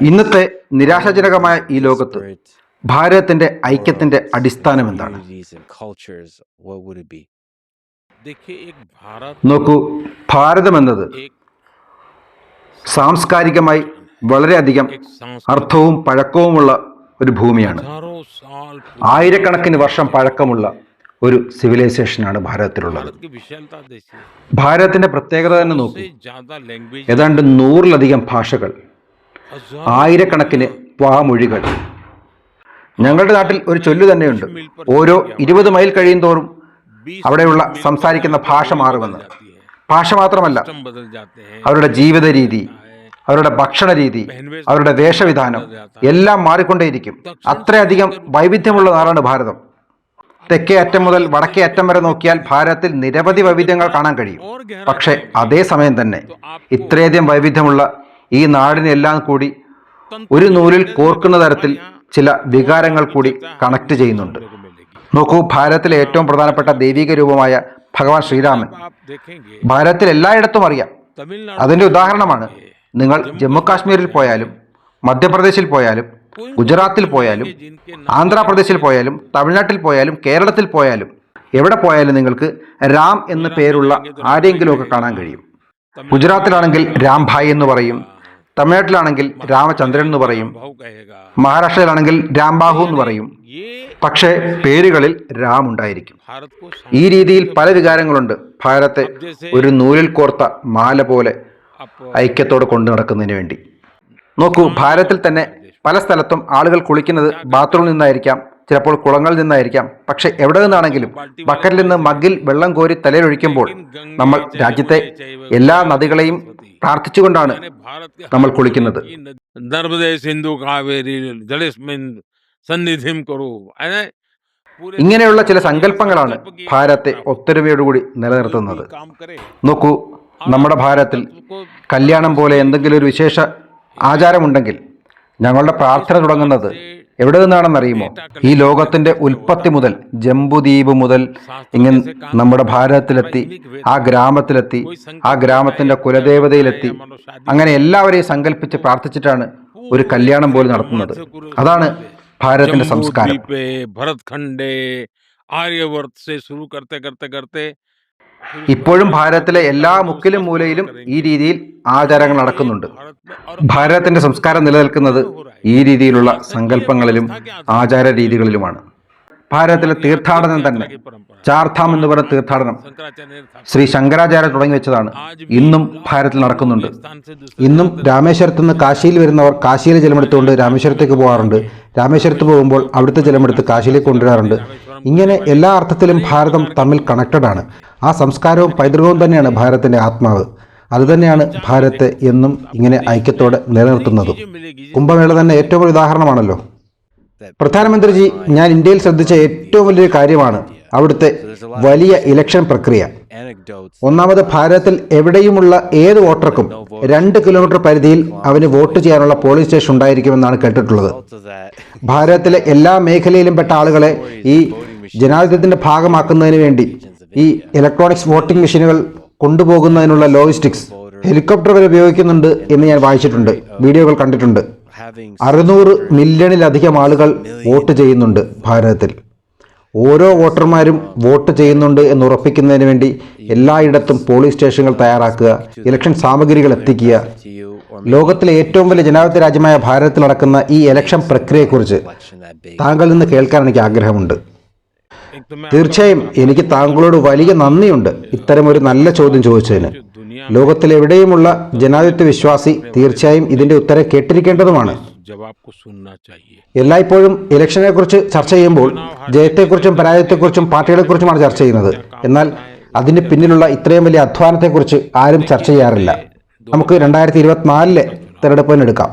ഇന്നത്തെ നിരാശാജനകമായ ഈ ലോകത്ത് ഭാരതത്തിന്റെ ഐക്യത്തിന്റെ അടിസ്ഥാനം എന്താണ്? നോക്കൂ, ഭാരതം എന്നത് സാംസ്കാരികമായി വളരെയധികം അർത്ഥവും പഴക്കവുമുള്ള ഒരു ഭൂമിയാണ്. ആയിരക്കണക്കിന് വർഷം പഴക്കമുള്ള ഒരു സിവിലൈസേഷനാണ് ഭാരതത്തിലുള്ളത്. ഭാരതത്തിന്റെ പ്രത്യേകത തന്നെ നോക്കൂ, ഏതാണ്ട് 100-ലധികം ഭാഷകൾ, ആയിരക്കണക്കിന് വാമൊഴികൾ. ഞങ്ങളുടെ നാട്ടിൽ ഒരു ചൊല്ലു തന്നെയുണ്ട്, ഓരോ 20 മൈൽ കഴിയും തോറും അവിടെയുള്ള സംസാരിക്കുന്ന ഭാഷ മാറുമെന്ന്. ഭാഷ മാത്രമല്ല, അവരുടെ ജീവിത രീതി, അവരുടെ ഭക്ഷണ രീതി, അവരുടെ വേഷവിധാനം എല്ലാം മാറിക്കൊണ്ടേയിരിക്കും. അത്രയധികം വൈവിധ്യമുള്ള നാടാണ് ഭാരതം. തെക്കേ അറ്റം മുതൽ വടക്കേ അറ്റം വരെ നോക്കിയാൽ ഭാരതത്തിൽ നിരവധി വൈവിധ്യങ്ങൾ കാണാൻ കഴിയും. പക്ഷെ അതേസമയം തന്നെ ഇത്രയധികം വൈവിധ്യമുള്ള ഈ നാടിനെല്ലാം കൂടി ഒരു നൂലിൽ കോർക്കുന്ന തരത്തിൽ ചില വികാരങ്ങൾ കൂടി കണക്ട് ചെയ്യുന്നുണ്ട്. നോക്കൂ, ഭാരതത്തിലെ ഏറ്റവും പ്രധാനപ്പെട്ട ദൈവിക രൂപമായ ഭഗവാൻ ശ്രീരാമൻ ഭാരതത്തിൽ എല്ലായിടത്തും അറിയാം. അതിൻ്റെ ഉദാഹരണമാണ് നിങ്ങൾ ജമ്മു കാശ്മീരിൽ പോയാലും, മധ്യപ്രദേശിൽ പോയാലും, ഗുജറാത്തിൽ പോയാലും, ആന്ധ്രാപ്രദേശിൽ പോയാലും, തമിഴ്നാട്ടിൽ പോയാലും, കേരളത്തിൽ പോയാലും, എവിടെ പോയാലും നിങ്ങൾക്ക് രാം എന്ന് പേരുള്ള ആരെങ്കിലുമൊക്കെ കാണാൻ കഴിയും. ഗുജറാത്തിലാണെങ്കിൽ രാംഭായ് എന്ന് പറയും, തമിഴ്നാട്ടിലാണെങ്കിൽ രാമചന്ദ്രൻ എന്ന് പറയും, മഹാരാഷ്ട്രയിലാണെങ്കിൽ രാംബാഹു എന്ന് പറയും. പക്ഷേ പേരുകളിൽ രാം ഉണ്ടായിരിക്കും. ഈ രീതിയിൽ പല വികാരങ്ങളുണ്ട് ഭാരതത്തെ ഒരു നൂലിൽ കോർത്ത മാല പോലെ ഐക്യത്തോടെ കൊണ്ടു നടക്കുന്നതിന് വേണ്ടി. നോക്കൂ, ഭാരതത്തിൽ തന്നെ പല സ്ഥലത്തും ആളുകൾ കുളിക്കുന്നത് ബാത്റൂമിൽ നിന്നായിരിക്കാം, ചിലപ്പോൾ കുളങ്ങളിൽ നിന്നായിരിക്കാം. പക്ഷെ എവിടെ നിന്നാണെങ്കിലും ബക്കറ്റിൽ നിന്ന് മഗ്ഗിൽ വെള്ളം കോരി തലയിലൊഴിക്കുമ്പോൾ നമ്മൾ രാജ്യത്തെ എല്ലാ നദികളെയും പ്രാർത്ഥിച്ചുകൊണ്ടാണ് നമ്മൾ കുളിക്കുന്നത്. ഇങ്ങനെയുള്ള ചില സങ്കല്പങ്ങളാണ് ഭാരതത്തെ ഒത്തൊരുമയോടുകൂടി നിലനിർത്തുന്നത്. നോക്കൂ, നമ്മുടെ ഭാരതത്തിൽ കല്യാണം പോലെ എന്തെങ്കിലും ഒരു വിശേഷ ആചാരമുണ്ടെങ്കിൽ ഞങ്ങളുടെ പ്രാർത്ഥന തുടങ്ങുന്നത് എവിടെ നിന്നാണെന്നറിയുമോ? ഈ ലോകത്തിന്റെ ഉൽപ്പത്തി മുതൽ, ജംബുദ്വീപ് മുതൽ ഇങ്ങനെ നമ്മുടെ ഭാരതത്തിലെത്തി, ആ ഗ്രാമത്തിലെത്തി, ആ ഗ്രാമത്തിന്റെ കുലദേവതയിലെത്തി, അങ്ങനെ എല്ലാവരെയും സങ്കല്പിച്ച് പ്രാർത്ഥിച്ചിട്ടാണ് ഒരു കല്യാണം പോലും നടത്തുന്നത്. അതാണ് ഭാരതത്തിന്റെ സംസ്കാരം. ഇപ്പോഴും ഭാരതത്തിലെ എല്ലാ മുക്കിലും മൂലയിലും ഈ രീതിയിൽ ആചാരങ്ങൾ നടക്കുന്നുണ്ട്. ഭാരതത്തിന്റെ സംസ്കാരം നിലനിൽക്കുന്നത് ഈ രീതിയിലുള്ള സങ്കല്പങ്ങളിലും ആചാര രീതികളിലുമാണ്. ഭാരതത്തിലെ തീർത്ഥാടനം തന്നെ, ചാർധാം എന്ന് പറയുന്ന തീർത്ഥാടനം ശ്രീ ശങ്കരാചാര്യ തുടങ്ങി വെച്ചതാണ്. ഇന്നും ഭാരതത്തിൽ നടക്കുന്നുണ്ട്. ഇന്നും രാമേശ്വരത്ത് നിന്ന് കാശിയിൽ വരുന്നവർ കാശിയിലെ ജലമെടുത്തുകൊണ്ട് രാമേശ്വരത്തേക്ക് പോകാറുണ്ട്. രാമേശ്വരത്ത് പോകുമ്പോൾ അവിടുത്തെ ജലമെടുത്ത് കാശിയിലേക്ക് കൊണ്ടുവരാറുണ്ട്. ഇങ്ങനെ എല്ലാ അർത്ഥത്തിലും ഭാരതം തമ്മിൽ കണക്റ്റഡ് ആണ്. ആ സംസ്കാരവും പൈതൃകവും തന്നെയാണ് ഭാരതത്തിന്റെ ആത്മാവ്. അതുതന്നെയാണ് ഭാരതത്തെ എന്നും ഇങ്ങനെ ഐക്യത്തോടെ നിലനിർത്തുന്നതും. കുംഭമേള തന്നെ ഏറ്റവും ഒരു ഉദാഹരണമാണല്ലോ. പ്രധാനമന്ത്രിജി, ഞാൻ ഇന്ത്യയിൽ ശ്രദ്ധിച്ച ഏറ്റവും വലിയൊരു കാര്യമാണ് അവിടുത്തെ വലിയ ഇലക്ഷൻ പ്രക്രിയ. ഒന്നാമത്, ഭാരതത്തിൽ എവിടെയുമുള്ള ഏത് വോട്ടർക്കും 2 കിലോമീറ്റർ പരിധിയിൽ അവന് വോട്ട് ചെയ്യാനുള്ള പോളിംഗ് സ്റ്റേഷൻ ഉണ്ടായിരിക്കുമെന്നാണ് കേട്ടിട്ടുള്ളത്. ഭാരതത്തിലെ എല്ലാ മേഖലയിലും പെട്ട ആളുകളെ ഈ ജനാധിപത്യത്തിന്റെ ഭാഗമാക്കുന്നതിന് വേണ്ടി ഈ ഇലക്ട്രോണിക്സ് വോട്ടിംഗ് മെഷീനുകൾ കൊണ്ടുപോകുന്നതിനുള്ള ലോജിസ്റ്റിക്സ് ഹെലികോപ്റ്റർ വരെ ഉപയോഗിക്കുന്നുണ്ട് എന്ന് ഞാൻ വായിച്ചിട്ടുണ്ട്, വീഡിയോകൾ കണ്ടിട്ടുണ്ട്. 600 മില്യണിലധികം ആളുകൾ വോട്ട് ചെയ്യുന്നുണ്ട് ഭാരതത്തിൽ. ഓരോ വോട്ടർമാരും വോട്ട് ചെയ്യുന്നുണ്ട് എന്ന് ഉറപ്പിക്കുന്നതിന് വേണ്ടി എല്ലായിടത്തും പോളിംഗ് സ്റ്റേഷനുകൾ തയ്യാറാക്കുക, ഇലക്ഷൻ സാമഗ്രികൾ എത്തിക്കുക. ലോകത്തിലെ ഏറ്റവും വലിയ ജനാധിപത്യ രാജ്യമായ ഭാരതത്തിൽ നടക്കുന്ന ഈ ഇലക്ഷൻ പ്രക്രിയയെക്കുറിച്ച് താങ്കളിൽ നിന്ന് കേൾക്കാൻ എനിക്ക് ആഗ്രഹമുണ്ട്. തീർച്ചയായും എനിക്ക് താങ്കളോട് വലിയ നന്ദിയുണ്ട് ഇത്തരമൊരു നല്ല ചോദ്യം ചോദിച്ചതിന്. ലോകത്തിലെവിടെയുമുള്ള ജനാധിപത്യ വിശ്വാസി തീർച്ചയായും ഇതിന്റെ ഉത്തരം കേട്ടിരിക്കേണ്ടതുമാണ്. എല്ലായ്പ്പോഴും ഇലക്ഷനെ കുറിച്ച് ചർച്ച ചെയ്യുമ്പോൾ ജയത്തെക്കുറിച്ചും പരാജയത്തെക്കുറിച്ചും പാർട്ടികളെക്കുറിച്ചുമാണ് ചർച്ച ചെയ്യുന്നത്. എന്നാൽ അതിന് പിന്നിലുള്ള ഇത്രയും വലിയ അധ്വാനത്തെക്കുറിച്ച് ആരും ചർച്ച ചെയ്യാറില്ല. നമുക്ക് 2024 തെരഞ്ഞെടുപ്പ് തന്നെ എടുക്കാം.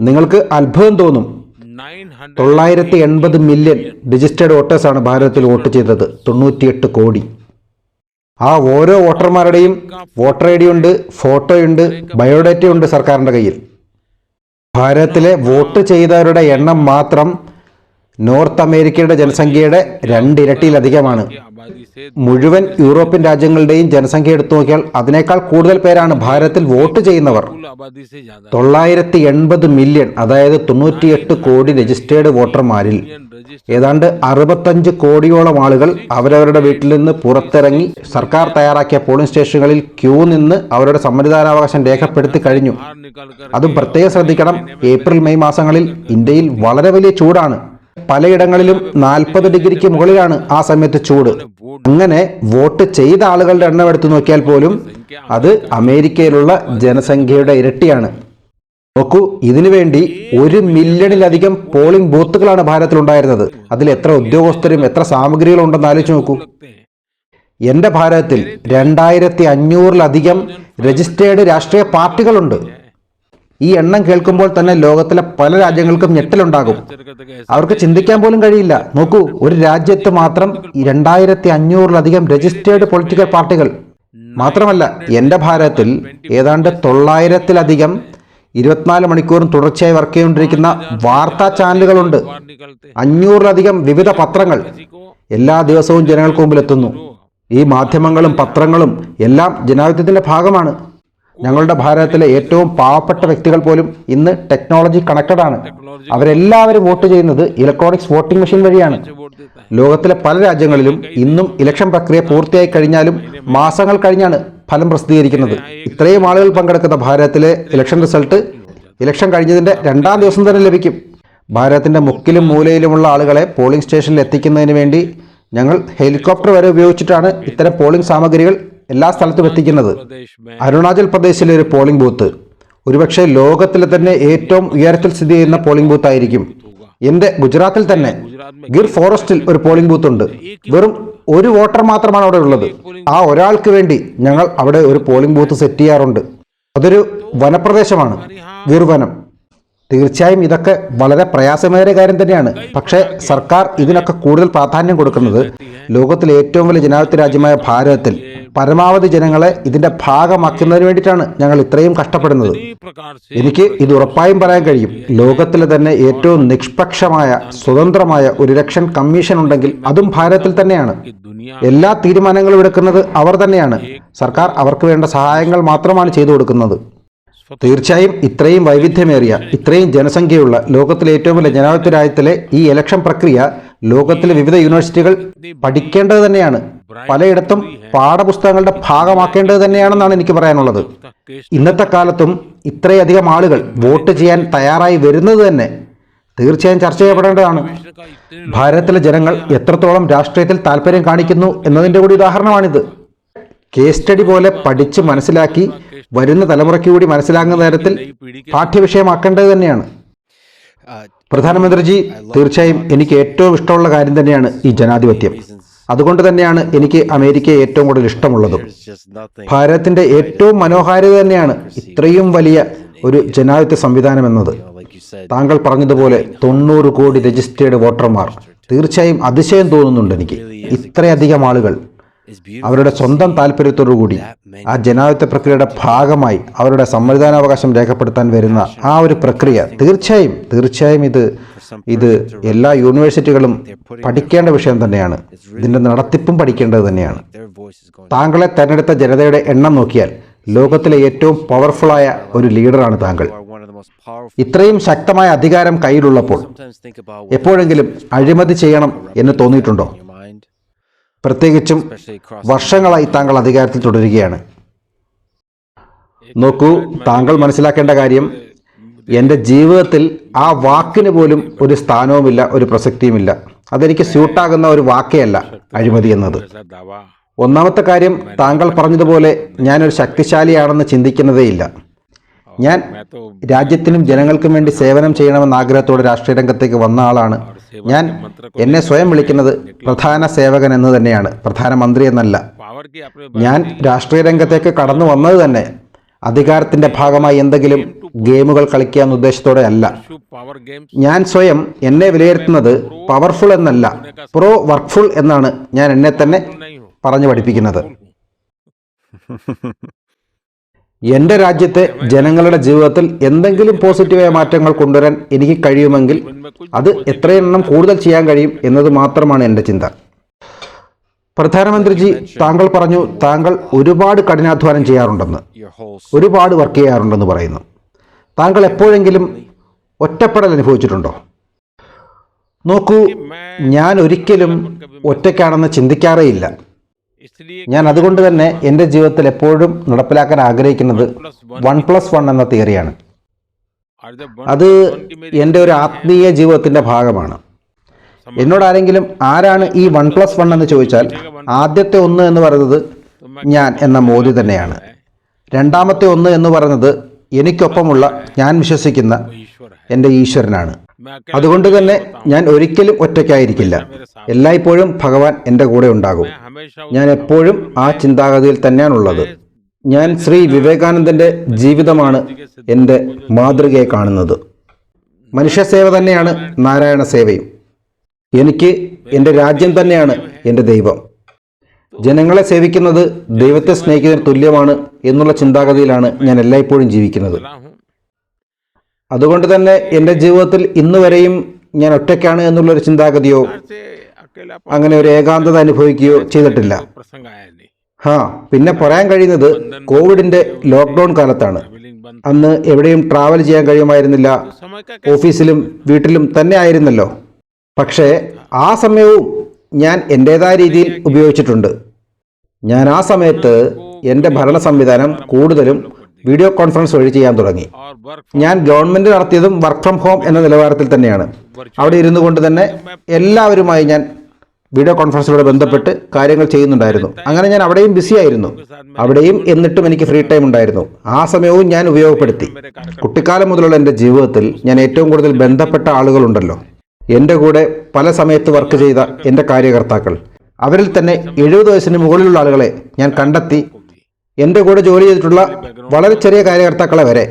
നിങ്ങൾക്ക് അത്ഭുതം തോന്നും, 980 മില്യൺ രജിസ്റ്റേർഡ് വോട്ടേഴ്സാണ് ഭാരതത്തിൽ വോട്ട് ചെയ്തത്, 98 കോടി. ആ ഓരോ വോട്ടർമാരുടെയും വോട്ടർ ഐ ഡി ഉണ്ട്, ഫോട്ടോയുണ്ട്, ബയോഡേറ്റയുണ്ട് സർക്കാരിൻ്റെ കയ്യിൽ. ഭാരതത്തിലെ വോട്ട് ചെയ്തവരുടെ എണ്ണം മാത്രം നോർത്ത് അമേരിക്കയുടെ ജനസംഖ്യയുടെ 2 ഇരട്ടിയിലധികമാണ്. മുഴുവൻ യൂറോപ്യൻ രാജ്യങ്ങളുടെയും ജനസംഖ്യ എടുത്തു നോക്കിയാൽ അതിനേക്കാൾ കൂടുതൽ പേരാണ് ഭാരതത്തിൽ വോട്ട് ചെയ്യുന്നവർ. 980 മില്യൺ, അതായത് 98 കോടി രജിസ്റ്റേർഡ് വോട്ടർമാരിൽ ഏതാണ്ട് 65 കോടിയോളം ആളുകൾ അവരവരുടെ വീട്ടിൽ നിന്ന് പുറത്തിറങ്ങി സർക്കാർ തയ്യാറാക്കിയ പോളിംഗ് സ്റ്റേഷനുകളിൽ ക്യൂ നിന്ന് അവരുടെ സമ്മതിദാനാവകാശം രേഖപ്പെടുത്തി കഴിഞ്ഞു. അതും പ്രത്യേകം ശ്രദ്ധിക്കണം, ഏപ്രിൽ മെയ് മാസങ്ങളിൽ ഇന്ത്യയിൽ വളരെ വലിയ ചൂടാണ്. പലയിടങ്ങളിലും 40 ഡിഗ്രിക്ക് മുകളിലാണ് ആ സമയത്ത് ചൂട്. അങ്ങനെ വോട്ട് ചെയ്ത ആളുകളുടെ എണ്ണം എടുത്തു നോക്കിയാൽ പോലും അത് അമേരിക്കയിലുള്ള ജനസംഖ്യയുടെ ഇരട്ടിയാണ്. നോക്കൂ, ഇതിനു വേണ്ടി 1 മില്യണിലധികം പോളിംഗ് ബൂത്തുകളാണ് ഭാരതത്തിലുണ്ടായിരുന്നത്. അതിൽ എത്ര ഉദ്യോഗസ്ഥരും എത്ര സാമഗ്രികളും ഉണ്ടെന്ന് ആലോചിച്ച് നോക്കൂ. എൻ്റെ ഭാരതത്തിൽ 2500-ലധികം രജിസ്റ്റേർഡ് രാഷ്ട്രീയ പാർട്ടികളുണ്ട്. ഈ എണ്ണം കേൾക്കുമ്പോൾ തന്നെ ലോകത്തിലെ പല രാജ്യങ്ങൾക്കും ഞെട്ടലുണ്ടാകും. അവർക്ക് ചിന്തിക്കാൻ പോലും കഴിയില്ല. നോക്കൂ, ഒരു രാജ്യത്ത് മാത്രം 2500-ലധികം രജിസ്റ്റേർഡ് പൊളിറ്റിക്കൽ പാർട്ടികൾ. മാത്രമല്ല, എൻ്റെ ഭാരതത്തിൽ ഏതാണ്ട് 900-ലധികം 24 മണിക്കൂറും തുടർച്ചയായി വർക്ക് ചെയ്തുകൊണ്ടിരിക്കുന്ന വാർത്താ ചാനലുകളുണ്ട്. 500-ലധികം വിവിധ പത്രങ്ങൾ എല്ലാ ദിവസവും ജനങ്ങൾക്ക് മുമ്പിലെത്തുന്നു. ഈ മാധ്യമങ്ങളും പത്രങ്ങളും എല്ലാം ജനാധിപത്യത്തിൻ്റെ ഭാഗമാണ്. ഞങ്ങളുടെ ഭാരതത്തിലെ ഏറ്റവും പാവപ്പെട്ട വ്യക്തികൾ പോലും ഇന്ന് ടെക്നോളജി കണക്റ്റഡ് ആണ്. അവരെല്ലാവരും വോട്ട് ചെയ്യുന്നത് ഇലക്ട്രോണിക്സ് വോട്ടിംഗ് മെഷീൻ വഴിയാണ്. ലോകത്തിലെ പല രാജ്യങ്ങളിലും ഇന്നും ഇലക്ഷൻ പ്രക്രിയ പൂർത്തിയായി കഴിഞ്ഞാലും മാസങ്ങൾ കഴിഞ്ഞാണ് ഫലം പ്രസിദ്ധീകരിക്കുന്നത്. ഇത്രയും ആളുകൾ പങ്കെടുക്കുന്ന ഭാരതത്തിലെ ഇലക്ഷൻ റിസൾട്ട് ഇലക്ഷൻ കഴിഞ്ഞതിൻ്റെ 2-ാം ദിവസം തന്നെ ലഭിക്കും. ഭാരതത്തിൻ്റെ മുക്കിലും മൂലയിലുമുള്ള ആളുകളെ പോളിംഗ് സ്റ്റേഷനിൽ എത്തിക്കുന്നതിന് വേണ്ടി ഞങ്ങൾ ഹെലികോപ്റ്റർ വരെ ഉപയോഗിച്ചിട്ടാണ് ഇത്തരം പോളിംഗ് സാമഗ്രികൾ എല്ലാ സ്ഥലത്തും എത്തിക്കുന്നത്. അരുണാചൽ പ്രദേശിലെ ഒരു പോളിംഗ് ബൂത്ത് ഒരുപക്ഷെ ലോകത്തിലെ തന്നെ ഏറ്റവും ഉയരത്തിൽ സ്ഥിതി ചെയ്യുന്ന പോളിംഗ് ബൂത്ത് ആയിരിക്കും. എൻ്റെ ഗുജറാത്തിൽ തന്നെ ഗിർ ഫോറസ്റ്റിൽ ഒരു പോളിംഗ് ബൂത്ത് ഉണ്ട്. വെറും ഒരു വോട്ടർ മാത്രമാണ് അവിടെ ഉള്ളത്. ആ ഒരാൾക്ക് വേണ്ടി ഞങ്ങൾ അവിടെ ഒരു പോളിംഗ് ബൂത്ത് സെറ്റ് ചെയ്യാറുണ്ട്. അതൊരു വനപ്രദേശമാണ്, ഗിർ വനം. തീർച്ചയായും ഇതൊക്കെ വളരെ പ്രയാസമേറിയ കാര്യം തന്നെയാണ്. പക്ഷേ സർക്കാർ ഇതിനൊക്കെ കൂടുതൽ പ്രാധാന്യം കൊടുക്കുന്നത് ലോകത്തിലെ ഏറ്റവും വലിയ ജനാധിപത്യ രാജ്യമായ ഭാരതത്തിൽ പരമാവധി ജനങ്ങളെ ഇതിന്റെ ഭാഗമാക്കുന്നതിന് വേണ്ടിയിട്ടാണ് ഞങ്ങൾ ഇത്രയും കഷ്ടപ്പെടുന്നത്. എനിക്ക് ഇത് ഉറപ്പായും പറയാൻ കഴിയും, ലോകത്തിലെ തന്നെ ഏറ്റവും നിഷ്പക്ഷമായ സ്വതന്ത്രമായ ഒരു ഇലക്ഷൻ കമ്മീഷൻ ഉണ്ടെങ്കിൽ അതും ഭാരതത്തിൽ തന്നെയാണ്. എല്ലാ തീരുമാനങ്ങളും എടുക്കുന്നത് അവർ തന്നെയാണ്. സർക്കാർ അവർക്ക് വേണ്ട സഹായങ്ങൾ മാത്രമാണ് ചെയ്തു കൊടുക്കുന്നത്. തീർച്ചയായും ഇത്രയും വൈവിധ്യമേറിയ ഇത്രയും ജനസംഖ്യയുള്ള ലോകത്തിലെ ഏറ്റവും വലിയ ജനാധിപത്യ രാജ്യത്തിലെ ഈ ഇലക്ഷൻ പ്രക്രിയ ലോകത്തിലെ വിവിധ യൂണിവേഴ്സിറ്റികൾ പഠിക്കേണ്ടത് തന്നെയാണ്. പലയിടത്തും പാഠപുസ്തകങ്ങളുടെ ഭാഗമാക്കേണ്ടത് തന്നെയാണെന്നാണ് എനിക്ക് പറയാനുള്ളത്. ഇന്നത്തെ കാലത്തും ഇത്രയധികം ആളുകൾ വോട്ട് ചെയ്യാൻ തയ്യാറായി വരുന്നത് തന്നെ തീർച്ചയായും ചർച്ച ചെയ്യപ്പെടേണ്ടതാണ്. ഭാരതത്തിലെ ജനങ്ങൾ എത്രത്തോളം രാഷ്ട്രീയത്തിൽ താല്പര്യം കാണിക്കുന്നു എന്നതിൻ്റെ കൂടി ഉദാഹരണമാണിത്. കേസ് സ്റ്റഡി പോലെ പഠിച്ച് മനസ്സിലാക്കി വരുന്ന തലമുറയ്ക്ക് കൂടി മനസ്സിലാകുന്ന തരത്തിൽ പാഠ്യവിഷയമാക്കേണ്ടത് തന്നെയാണ്. പ്രധാനമന്ത്രിജി, തീർച്ചയായും എനിക്ക് ഏറ്റവും ഇഷ്ടമുള്ള കാര്യം തന്നെയാണ് ഈ ജനാധിപത്യം. അതുകൊണ്ട് തന്നെയാണ് എനിക്ക് അമേരിക്കയെ ഏറ്റവും കൂടുതൽ ഇഷ്ടമുള്ളതും. ഭാരതത്തിന്റെ ഏറ്റവും മനോഹാരിത തന്നെയാണ് ഇത്രയും വലിയ ഒരു ജനാധിപത്യ സംവിധാനം എന്നത്. താങ്കൾ പറഞ്ഞതുപോലെ 90 കോടി രജിസ്റ്റേർഡ് വോട്ടർമാർ. തീർച്ചയായും അതിശയം തോന്നുന്നുണ്ട് എനിക്ക്. ഇത്രയധികം ആളുകൾ അവരുടെ സ്വന്തം താല്പര്യത്തോടുകൂടി ആ ജനാധിപത്യ പ്രക്രിയയുടെ ഭാഗമായി അവരുടെ സമ്മതിദാനാവകാശം രേഖപ്പെടുത്താൻ വരുന്ന ആ ഒരു പ്രക്രിയ തീർച്ചയായും ഇത് എല്ലാ യൂണിവേഴ്സിറ്റികളും പഠിക്കേണ്ട വിഷയം തന്നെയാണ്. ഇതിന്റെ നടത്തിപ്പും പഠിക്കേണ്ടത് തന്നെയാണ്. താങ്കളെ തെരഞ്ഞെടുത്ത ജനതയുടെ എണ്ണം നോക്കിയാൽ ലോകത്തിലെ ഏറ്റവും പവർഫുള്ളായ ഒരു ലീഡറാണ് താങ്കൾ. ഇത്രയും ശക്തമായ അധികാരം കയ്യിലുള്ളപ്പോൾ എപ്പോഴെങ്കിലും അഴിമതി ചെയ്യണം എന്ന് തോന്നിയിട്ടുണ്ടോ? പ്രത്യേകിച്ചും വർഷങ്ങളായി താങ്കൾ അധികാരത്തിൽ തുടരുകയാണ്. നോക്കൂ, താങ്കൾ മനസ്സിലാക്കേണ്ട കാര്യം, എൻ്റെ ജീവിതത്തിൽ ആ വാക്കിന് പോലും ഒരു സ്ഥാനവുമില്ല, ഒരു പ്രസക്തിയുമില്ല. അതെനിക്ക് സ്യൂട്ടാകുന്ന ഒരു വാക്കേ അല്ല അഴിമതി എന്നത്. ഒന്നാമത്തെ കാര്യം, താങ്കൾ പറഞ്ഞതുപോലെ ഞാനൊരു ശക്തിശാലിയാണെന്ന് ചിന്തിക്കുന്നതേയില്ല. ഞാൻ രാജ്യത്തിനും ജനങ്ങൾക്കും വേണ്ടി സേവനം ചെയ്യണമെന്ന ആഗ്രഹത്തോടെ രാഷ്ട്രീയ രംഗത്തേക്ക് വന്ന ആളാണ്. ഞാൻ എന്നെ സ്വയം വിളിക്കുന്നത് പ്രധാന സേവകൻ എന്ന് തന്നെയാണ്, പ്രധാനമന്ത്രി എന്നല്ല. ഞാൻ രാഷ്ട്രീയ രംഗത്തേക്ക് കടന്നു വന്നത് തന്നെ അധികാരത്തിന്റെ ഭാഗമായി എന്തെങ്കിലും ഗെയിമുകൾ കളിക്കുക എന്ന ഉദ്ദേശത്തോടെ അല്ല. ഞാൻ സ്വയം എന്നെ വിലയിരുത്തുന്നത് പവർഫുൾ എന്നല്ല, പ്രോ വർക്ക്ഫുൾ എന്നാണ് ഞാൻ എന്നെ തന്നെ പറഞ്ഞു പഠിപ്പിക്കുന്നത്. എൻ്റെ രാജ്യത്തെ ജനങ്ങളുടെ ജീവിതത്തിൽ എന്തെങ്കിലും പോസിറ്റീവായ മാറ്റങ്ങൾ കൊണ്ടുവരാൻ എനിക്ക് കഴിയുമെങ്കിൽ അത് എത്രയെണ്ണം കൂടുതൽ ചെയ്യാൻ കഴിയും എന്നത് മാത്രമാണ് എൻ്റെ ചിന്ത. പ്രധാനമന്ത്രിജി, താങ്കൾ പറഞ്ഞു താങ്കൾ ഒരുപാട് കഠിനാധ്വാനം ചെയ്യാറുണ്ടെന്ന്, ഒരുപാട് വർക്ക് ചെയ്യാറുണ്ടെന്ന് പറയുന്നു. താങ്കൾ എപ്പോഴെങ്കിലും ഒറ്റപ്പെടൽ അനുഭവിച്ചിട്ടുണ്ടോ? നോക്കൂ, ഞാൻ ഒരിക്കലും ഒറ്റയ്ക്കാണെന്ന് ചിന്തിക്കാറേയില്ല. ഞാൻ അതുകൊണ്ട് തന്നെ എൻ്റെ ജീവിതത്തിൽ എപ്പോഴും നടപ്പിലാക്കാൻ ആഗ്രഹിക്കുന്നത് 1+1 എന്ന തിയറിയാണ്. അത് എൻ്റെ ഒരു ആത്മീയ ജീവിതത്തിൻ്റെ ഭാഗമാണ്. എന്നോട് ആരെങ്കിലും ആരാണ് ഈ 1+1 എന്ന് ചോദിച്ചാൽ ആദ്യത്തെ 1 എന്ന് പറയുന്നത് ഞാൻ എന്ന മോദി തന്നെയാണ്. രണ്ടാമത്തെ 1 എന്ന് പറയുന്നത് എനിക്കൊപ്പമുള്ള ഞാൻ വിശ്വസിക്കുന്ന എൻ്റെ ഈശ്വരനാണ്. അതുകൊണ്ട് തന്നെ ഞാൻ ഒരിക്കലും ഒറ്റയ്ക്കായിരിക്കില്ല. എല്ലായ്പ്പോഴും ഭഗവാൻ എൻ്റെ കൂടെ ഉണ്ടാകും. ഞാൻ എപ്പോഴും ആ ചിന്താഗതിയിൽ തന്നെയാണുള്ളത്. ഞാൻ ശ്രീ വിവേകാനന്ദൻ്റെ ജീവിതമാണ് എൻ്റെ മാതൃകയെ കാണുന്നത്. മനുഷ്യസേവ തന്നെയാണ് നാരായണ സേവയും. എനിക്ക് എൻ്റെ രാജ്യം തന്നെയാണ് എൻ്റെ ദൈവം. ജനങ്ങളെ സേവിക്കുന്നത് ദൈവത്തെ സ്നേഹിക്കുന്നതിന് തുല്യമാണ് എന്നുള്ള ചിന്താഗതിയിലാണ് ഞാൻ എല്ലായ്പ്പോഴും ജീവിക്കുന്നത്. അതുകൊണ്ട് തന്നെ എൻ്റെ ജീവിതത്തിൽ ഇന്ന് വരെയും ഞാൻ ഒറ്റയ്ക്കാണ് എന്നുള്ളൊരു ചിന്താഗതിയോ അങ്ങനെ ഒരു ഏകാന്തത അനുഭവിക്കുകയോ ചെയ്തിട്ടില്ല. പിന്നെ പറയാൻ കഴിയുന്നത് കോവിഡിൻ്റെ ലോക്ക്ഡൗൺ കാലത്താണ്. അന്ന് എവിടെയും ട്രാവൽ ചെയ്യാൻ കഴിയുമായിരുന്നില്ല. ഓഫീസിലും വീട്ടിലും തന്നെ ആയിരുന്നല്ലോ. പക്ഷേ ആ സമയവും ഞാൻ എൻ്റേതായ രീതിയിൽ ഉപയോഗിച്ചിട്ടുണ്ട്. ഞാൻ ആ സമയത്ത് എൻ്റെ ഭരണ സംവിധാനം കൂടുതലും വീഡിയോ കോൺഫറൻസ് വഴി ചെയ്യാൻ തുടങ്ങി. ഞാൻ ഗവൺമെൻറ് നടത്തിയതും വർക്ക് ഫ്രം ഹോം എന്ന നിലവാരത്തിൽ തന്നെയാണ്. അവിടെ ഇരുന്നു കൊണ്ട് തന്നെ എല്ലാവരുമായി ഞാൻ വീഡിയോ കോൺഫറൻസിലൂടെ ബന്ധപ്പെട്ട് കാര്യങ്ങൾ ചെയ്യുന്നുണ്ടായിരുന്നു. അങ്ങനെ ഞാൻ അവിടെയും ബിസി ആയിരുന്നു. അവിടെയും എന്നിട്ടും എനിക്ക് ഫ്രീ ടൈം ഉണ്ടായിരുന്നു. ആ സമയവും ഞാൻ ഉപയോഗപ്പെടുത്തി. കുട്ടിക്കാലം മുതലുള്ള എൻ്റെ ജീവിതത്തിൽ ഞാൻ ഏറ്റവും കൂടുതൽ ബന്ധപ്പെട്ട ആളുകളുണ്ടല്ലോ, എൻ്റെ കൂടെ പല സമയത്ത് വർക്ക് ചെയ്ത എൻ്റെ കാര്യകർത്താക്കൾ, അവരിൽ തന്നെ 70 വയസ്സിന് മുകളിലുള്ള ആളുകളെ ഞാൻ കണ്ടെത്തി. എൻ്റെ കൂടെ ജോലി ചെയ്തിട്ടുള്ള വളരെ ചെറിയ കാര്യകർത്താക്കളെ വരെ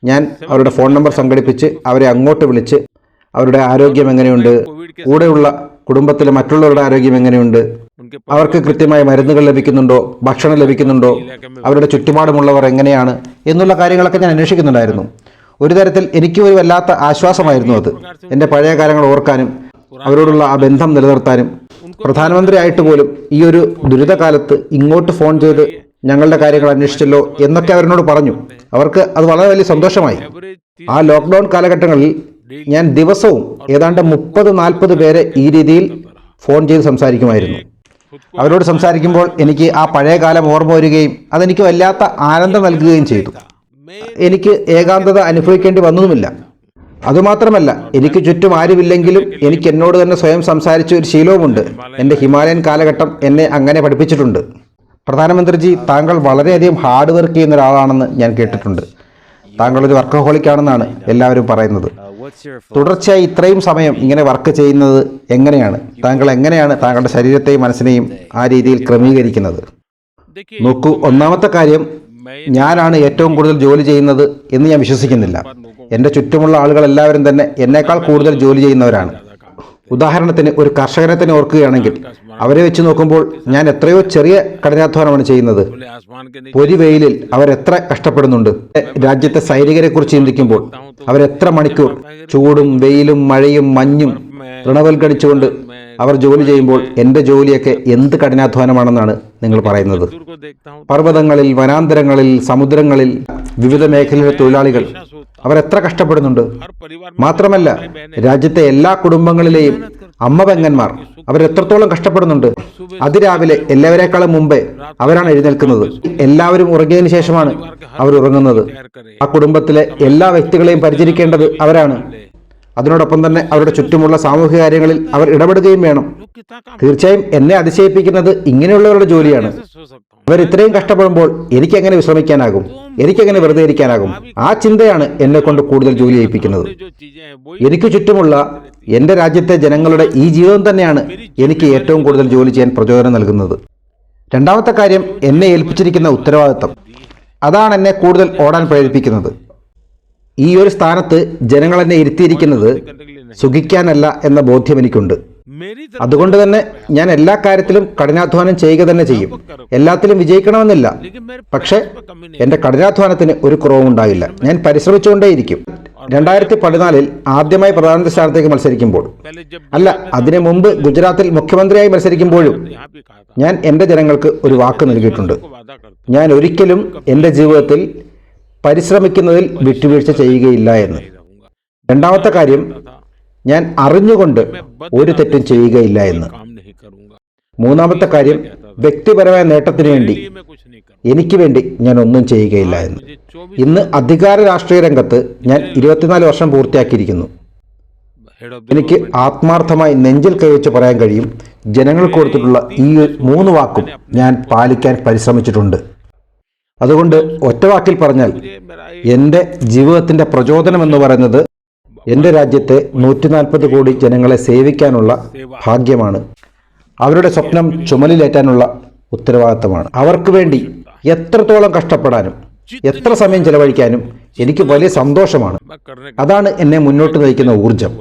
ഞാൻ അവരുടെ ഫോൺ നമ്പർ സംഘടിപ്പിച്ച് അവരെ അങ്ങോട്ട് വിളിച്ച് അവരുടെ ആരോഗ്യം എങ്ങനെയുണ്ട്, കൂടെയുള്ള കുടുംബത്തിലെ മറ്റുള്ളവരുടെ ആരോഗ്യം എങ്ങനെയുണ്ട്, അവർക്ക് കൃത്യമായ മരുന്നുകൾ ലഭിക്കുന്നുണ്ടോ, ഭക്ഷണം ലഭിക്കുന്നുണ്ടോ, അവരുടെ ചുറ്റുപാടുമുള്ളവർ എങ്ങനെയാണ് എന്നുള്ള കാര്യങ്ങളൊക്കെ ഞാൻ അന്വേഷിക്കുന്നുണ്ടായിരുന്നു. ഒരു തരത്തിൽ എനിക്ക് ഒരു വല്ലാത്ത ആശ്വാസമായിരുന്നു അത്. എൻ്റെ പഴയ കാലങ്ങൾ ഓർക്കാനും അവരോടുള്ള ആ ബന്ധം നിലനിർത്താനും. പ്രധാനമന്ത്രി ആയിട്ട് പോലും ഈ ഒരു ദുരിതകാലത്ത് ഇങ്ങോട്ട് ഫോൺ ചെയ്ത് ഞങ്ങളുടെ കാര്യങ്ങൾ അന്വേഷിച്ചല്ലോ എന്നൊക്കെ അവരോട് പറഞ്ഞു. അവർക്ക് അത് വളരെ വലിയ സന്തോഷമായി. ആ ലോക്ക്ഡൗൺ കാലഘട്ടങ്ങളിൽ ഞാൻ ദിവസവും ഏതാണ്ട് 30-40 പേരെ ഈ രീതിയിൽ ഫോൺ ചെയ്ത് സംസാരിക്കുമായിരുന്നു. അവരോട് സംസാരിക്കുമ്പോൾ എനിക്ക് ആ പഴയ കാലം ഓർമ്മ വരികയും അതെനിക്ക് വല്ലാത്ത ആനന്ദം നൽകുകയും ചെയ്തു. എനിക്ക് ഏകാന്തത അനുഭവിക്കേണ്ടി വന്നതുമില്ല. അതുമാത്രമല്ല, എനിക്ക് ചുറ്റും ആരുമില്ലെങ്കിലും എനിക്ക് എന്നോട് തന്നെ സ്വയം സംസാരിച്ച ഒരു ശീലവുമുണ്ട്. എൻ്റെ ഹിമാലയൻ കാലഘട്ടം എന്നെ അങ്ങനെ പഠിപ്പിച്ചിട്ടുണ്ട്. പ്രധാനമന്ത്രിജി, താങ്കൾ വളരെയധികം ഹാർഡ് വർക്ക് ചെയ്യുന്ന ഒരാളാണെന്ന് ഞാൻ കേട്ടിട്ടുണ്ട്. താങ്കളൊരു വർക്കഹോളിക്കാണെന്നാണ് എല്ലാവരും പറയുന്നത്. തുടർച്ചയായി ഇത്രയും സമയം ഇങ്ങനെ വർക്ക് ചെയ്യുന്നത് എങ്ങനെയാണ്? താങ്കൾ എങ്ങനെയാണ് താങ്കളുടെ ശരീരത്തെയും മനസ്സിനെയും ആ രീതിയിൽ ക്രമീകരിക്കുന്നത്? നോക്കൂ, ഒന്നാമത്തെ കാര്യം, ഞാനാണ് ഏറ്റവും കൂടുതൽ ജോലി ചെയ്യുന്നത് എന്ന് ഞാൻ വിശ്വസിക്കുന്നില്ല. എൻ്റെ ചുറ്റുമുള്ള ആളുകളെല്ലാവരും തന്നെ എന്നേക്കാൾ കൂടുതൽ ജോലി ചെയ്യുന്നവരാണ്. ഉദാഹരണത്തിന് ഒരു കർഷകനെ തന്നെ ഓർക്കുകയാണെങ്കിൽ അവരെ വെച്ച് നോക്കുമ്പോൾ ഞാൻ എത്രയോ ചെറിയ കഠിനാധ്വാനമാണ് ചെയ്യുന്നത്. പൊരിവെയിലിൽ അവരെത്ര കഷ്ടപ്പെടുന്നുണ്ട്. രാജ്യത്തെ സൈനികരെ കുറിച്ച് ചിന്തിക്കുമ്പോൾ അവരെത്ര മണിക്കൂർ ചൂടും വെയിലും മഴയും മഞ്ഞും തൃണവൽക്കടിച്ചുകൊണ്ട് അവർ ജോലി ചെയ്യുമ്പോൾ എൻ്റെ ജോലിയൊക്കെ എന്ത് കഠിനാധ്വാനമാണെന്നാണ് നിങ്ങൾ പറയുന്നത്. പർവ്വതങ്ങളിൽ, വനാന്തരങ്ങളിൽ, സമുദ്രങ്ങളിൽ, വിവിധ മേഖലയിലെ തൊഴിലാളികൾ അവരെത്ര കഷ്ടപ്പെടുന്നുണ്ട്. മാത്രമല്ല, രാജ്യത്തെ എല്ലാ കുടുംബങ്ങളിലെയും അമ്മ പെങ്ങന്മാർ അവരെത്രത്തോളം കഷ്ടപ്പെടുന്നുണ്ട്. അതിരാവിലെ എല്ലാവരെക്കാളും മുമ്പേ അവരാണ് എഴുന്നേൽക്കുന്നത്. എല്ലാവരും ഉറങ്ങിയതിനു ശേഷമാണ് അവർ ഉറങ്ങുന്നത്. ആ കുടുംബത്തിലെ എല്ലാ വ്യക്തികളെയും പരിചരിക്കേണ്ടത് അവരാണ്. അതിനോടൊപ്പം തന്നെ അവരുടെ ചുറ്റുമുള്ള സാമൂഹിക കാര്യങ്ങളിൽ അവർ ഇടപെടുകയും വേണം. തീർച്ചയായും എന്നെ അതിശയിപ്പിക്കുന്നത് ഇങ്ങനെയുള്ളവരുടെ ജോലിയാണ്. അവർ ഇത്രയും കഷ്ടപ്പെടുമ്പോൾ എനിക്കെങ്ങനെ വിശ്രമിക്കാനാകും? എനിക്കെങ്ങനെ വെറുതെ ഇരിക്കാനാകും? ആ ചിന്തയാണ് എന്നെ കൊണ്ട് കൂടുതൽ ജോലി ചെയ്യിപ്പിക്കുന്നത്. എനിക്ക് ചുറ്റുമുള്ള എൻ്റെ രാജ്യത്തെ ജനങ്ങളുടെ ഈ ജീവിതം തന്നെയാണ് എനിക്ക് ഏറ്റവും കൂടുതൽ ജോലി ചെയ്യാൻ പ്രചോദനം നൽകുന്നത്. രണ്ടാമത്തെ കാര്യം, എന്നെ ഏൽപ്പിച്ചിരിക്കുന്ന ഉത്തരവാദിത്തം. അതാണ് എന്നെ കൂടുതൽ ഓടാൻ പ്രേരിപ്പിക്കുന്നത്. ഈ ഒരു സ്ഥാനത്ത് ജനങ്ങൾ എന്നെ ഇരുത്തിയിരിക്കുന്നത് സുഖിക്കാനല്ല എന്ന ബോധ്യം എനിക്കുണ്ട്. അതുകൊണ്ട് തന്നെ ഞാൻ എല്ലാ കാര്യത്തിലും കഠിനാധ്വാനം ചെയ്യുക തന്നെ ചെയ്യും. എല്ലാത്തിലും വിജയിക്കണമെന്നില്ല, പക്ഷേ എൻ്റെ കഠിനാധ്വാനത്തിന് ഒരു കുറവുണ്ടാകില്ല. ഞാൻ പരിശ്രമിച്ചുകൊണ്ടേയിരിക്കും. 2014 ആദ്യമായി പ്രധാനമന്ത്രി സ്ഥാനത്തേക്ക് മത്സരിക്കുമ്പോൾ, അല്ല അതിനു മുമ്പ് ഗുജറാത്തിൽ മുഖ്യമന്ത്രിയായി മത്സരിക്കുമ്പോഴും ഞാൻ എൻ്റെ ജനങ്ങൾക്ക് ഒരു വാക്ക് നൽകിയിട്ടുണ്ട്. ഞാൻ ഒരിക്കലും എൻ്റെ ജീവിതത്തിൽ പരിശ്രമിക്കുന്നതിൽ വിട്ടുവീഴ്ച ചെയ്യുകയില്ല എന്ന്. രണ്ടാമത്തെ കാര്യം, ഞാൻ അറിഞ്ഞുകൊണ്ട് ഒരു തെറ്റും ചെയ്യുകയില്ല എന്ന്. മൂന്നാമത്തെ കാര്യം, വ്യക്തിപരമായ നേട്ടത്തിന് വേണ്ടി എനിക്ക് വേണ്ടി ഞാൻ ഒന്നും ചെയ്യുകയില്ല എന്ന്. ഇന്ന് അധികാര രാഷ്ട്രീയ രംഗത്ത് ഞാൻ 24 വർഷം പൂർത്തിയാക്കിയിരിക്കുന്നു. എനിക്ക് ആത്മാർത്ഥമായി നെഞ്ചിൽ കൈവച്ച് പറയാൻ കഴിയും, ജനങ്ങൾക്ക് കൊടുത്തിട്ടുള്ള ഈ 3 വാക്കും ഞാൻ പാലിക്കാൻ പരിശ്രമിച്ചിട്ടുണ്ട്. അതുകൊണ്ട് ഒറ്റ വാക്കിൽ പറഞ്ഞാൽ എൻ്റെ ജീവിതത്തിൻ്റെ പ്രചോദനം എന്ന് പറയുന്നത് എൻ്റെ രാജ്യത്തെ 140 കോടി ജനങ്ങളെ സേവിക്കാനുള്ള ഭാഗ്യമാണ്. അവരുടെ സ്വപ്നം ചുമലിലേറ്റാനുള്ള ഉത്തരവാദിത്തമാണ്. അവർക്ക് വേണ്ടി എത്രത്തോളം കഷ്ടപ്പെടാനും എത്ര സമയം ചെലവഴിക്കാനും എനിക്ക് വലിയ സന്തോഷമാണ്. അതാണ് എന്നെ മുന്നോട്ട് നയിക്കുന്ന ഊർജം.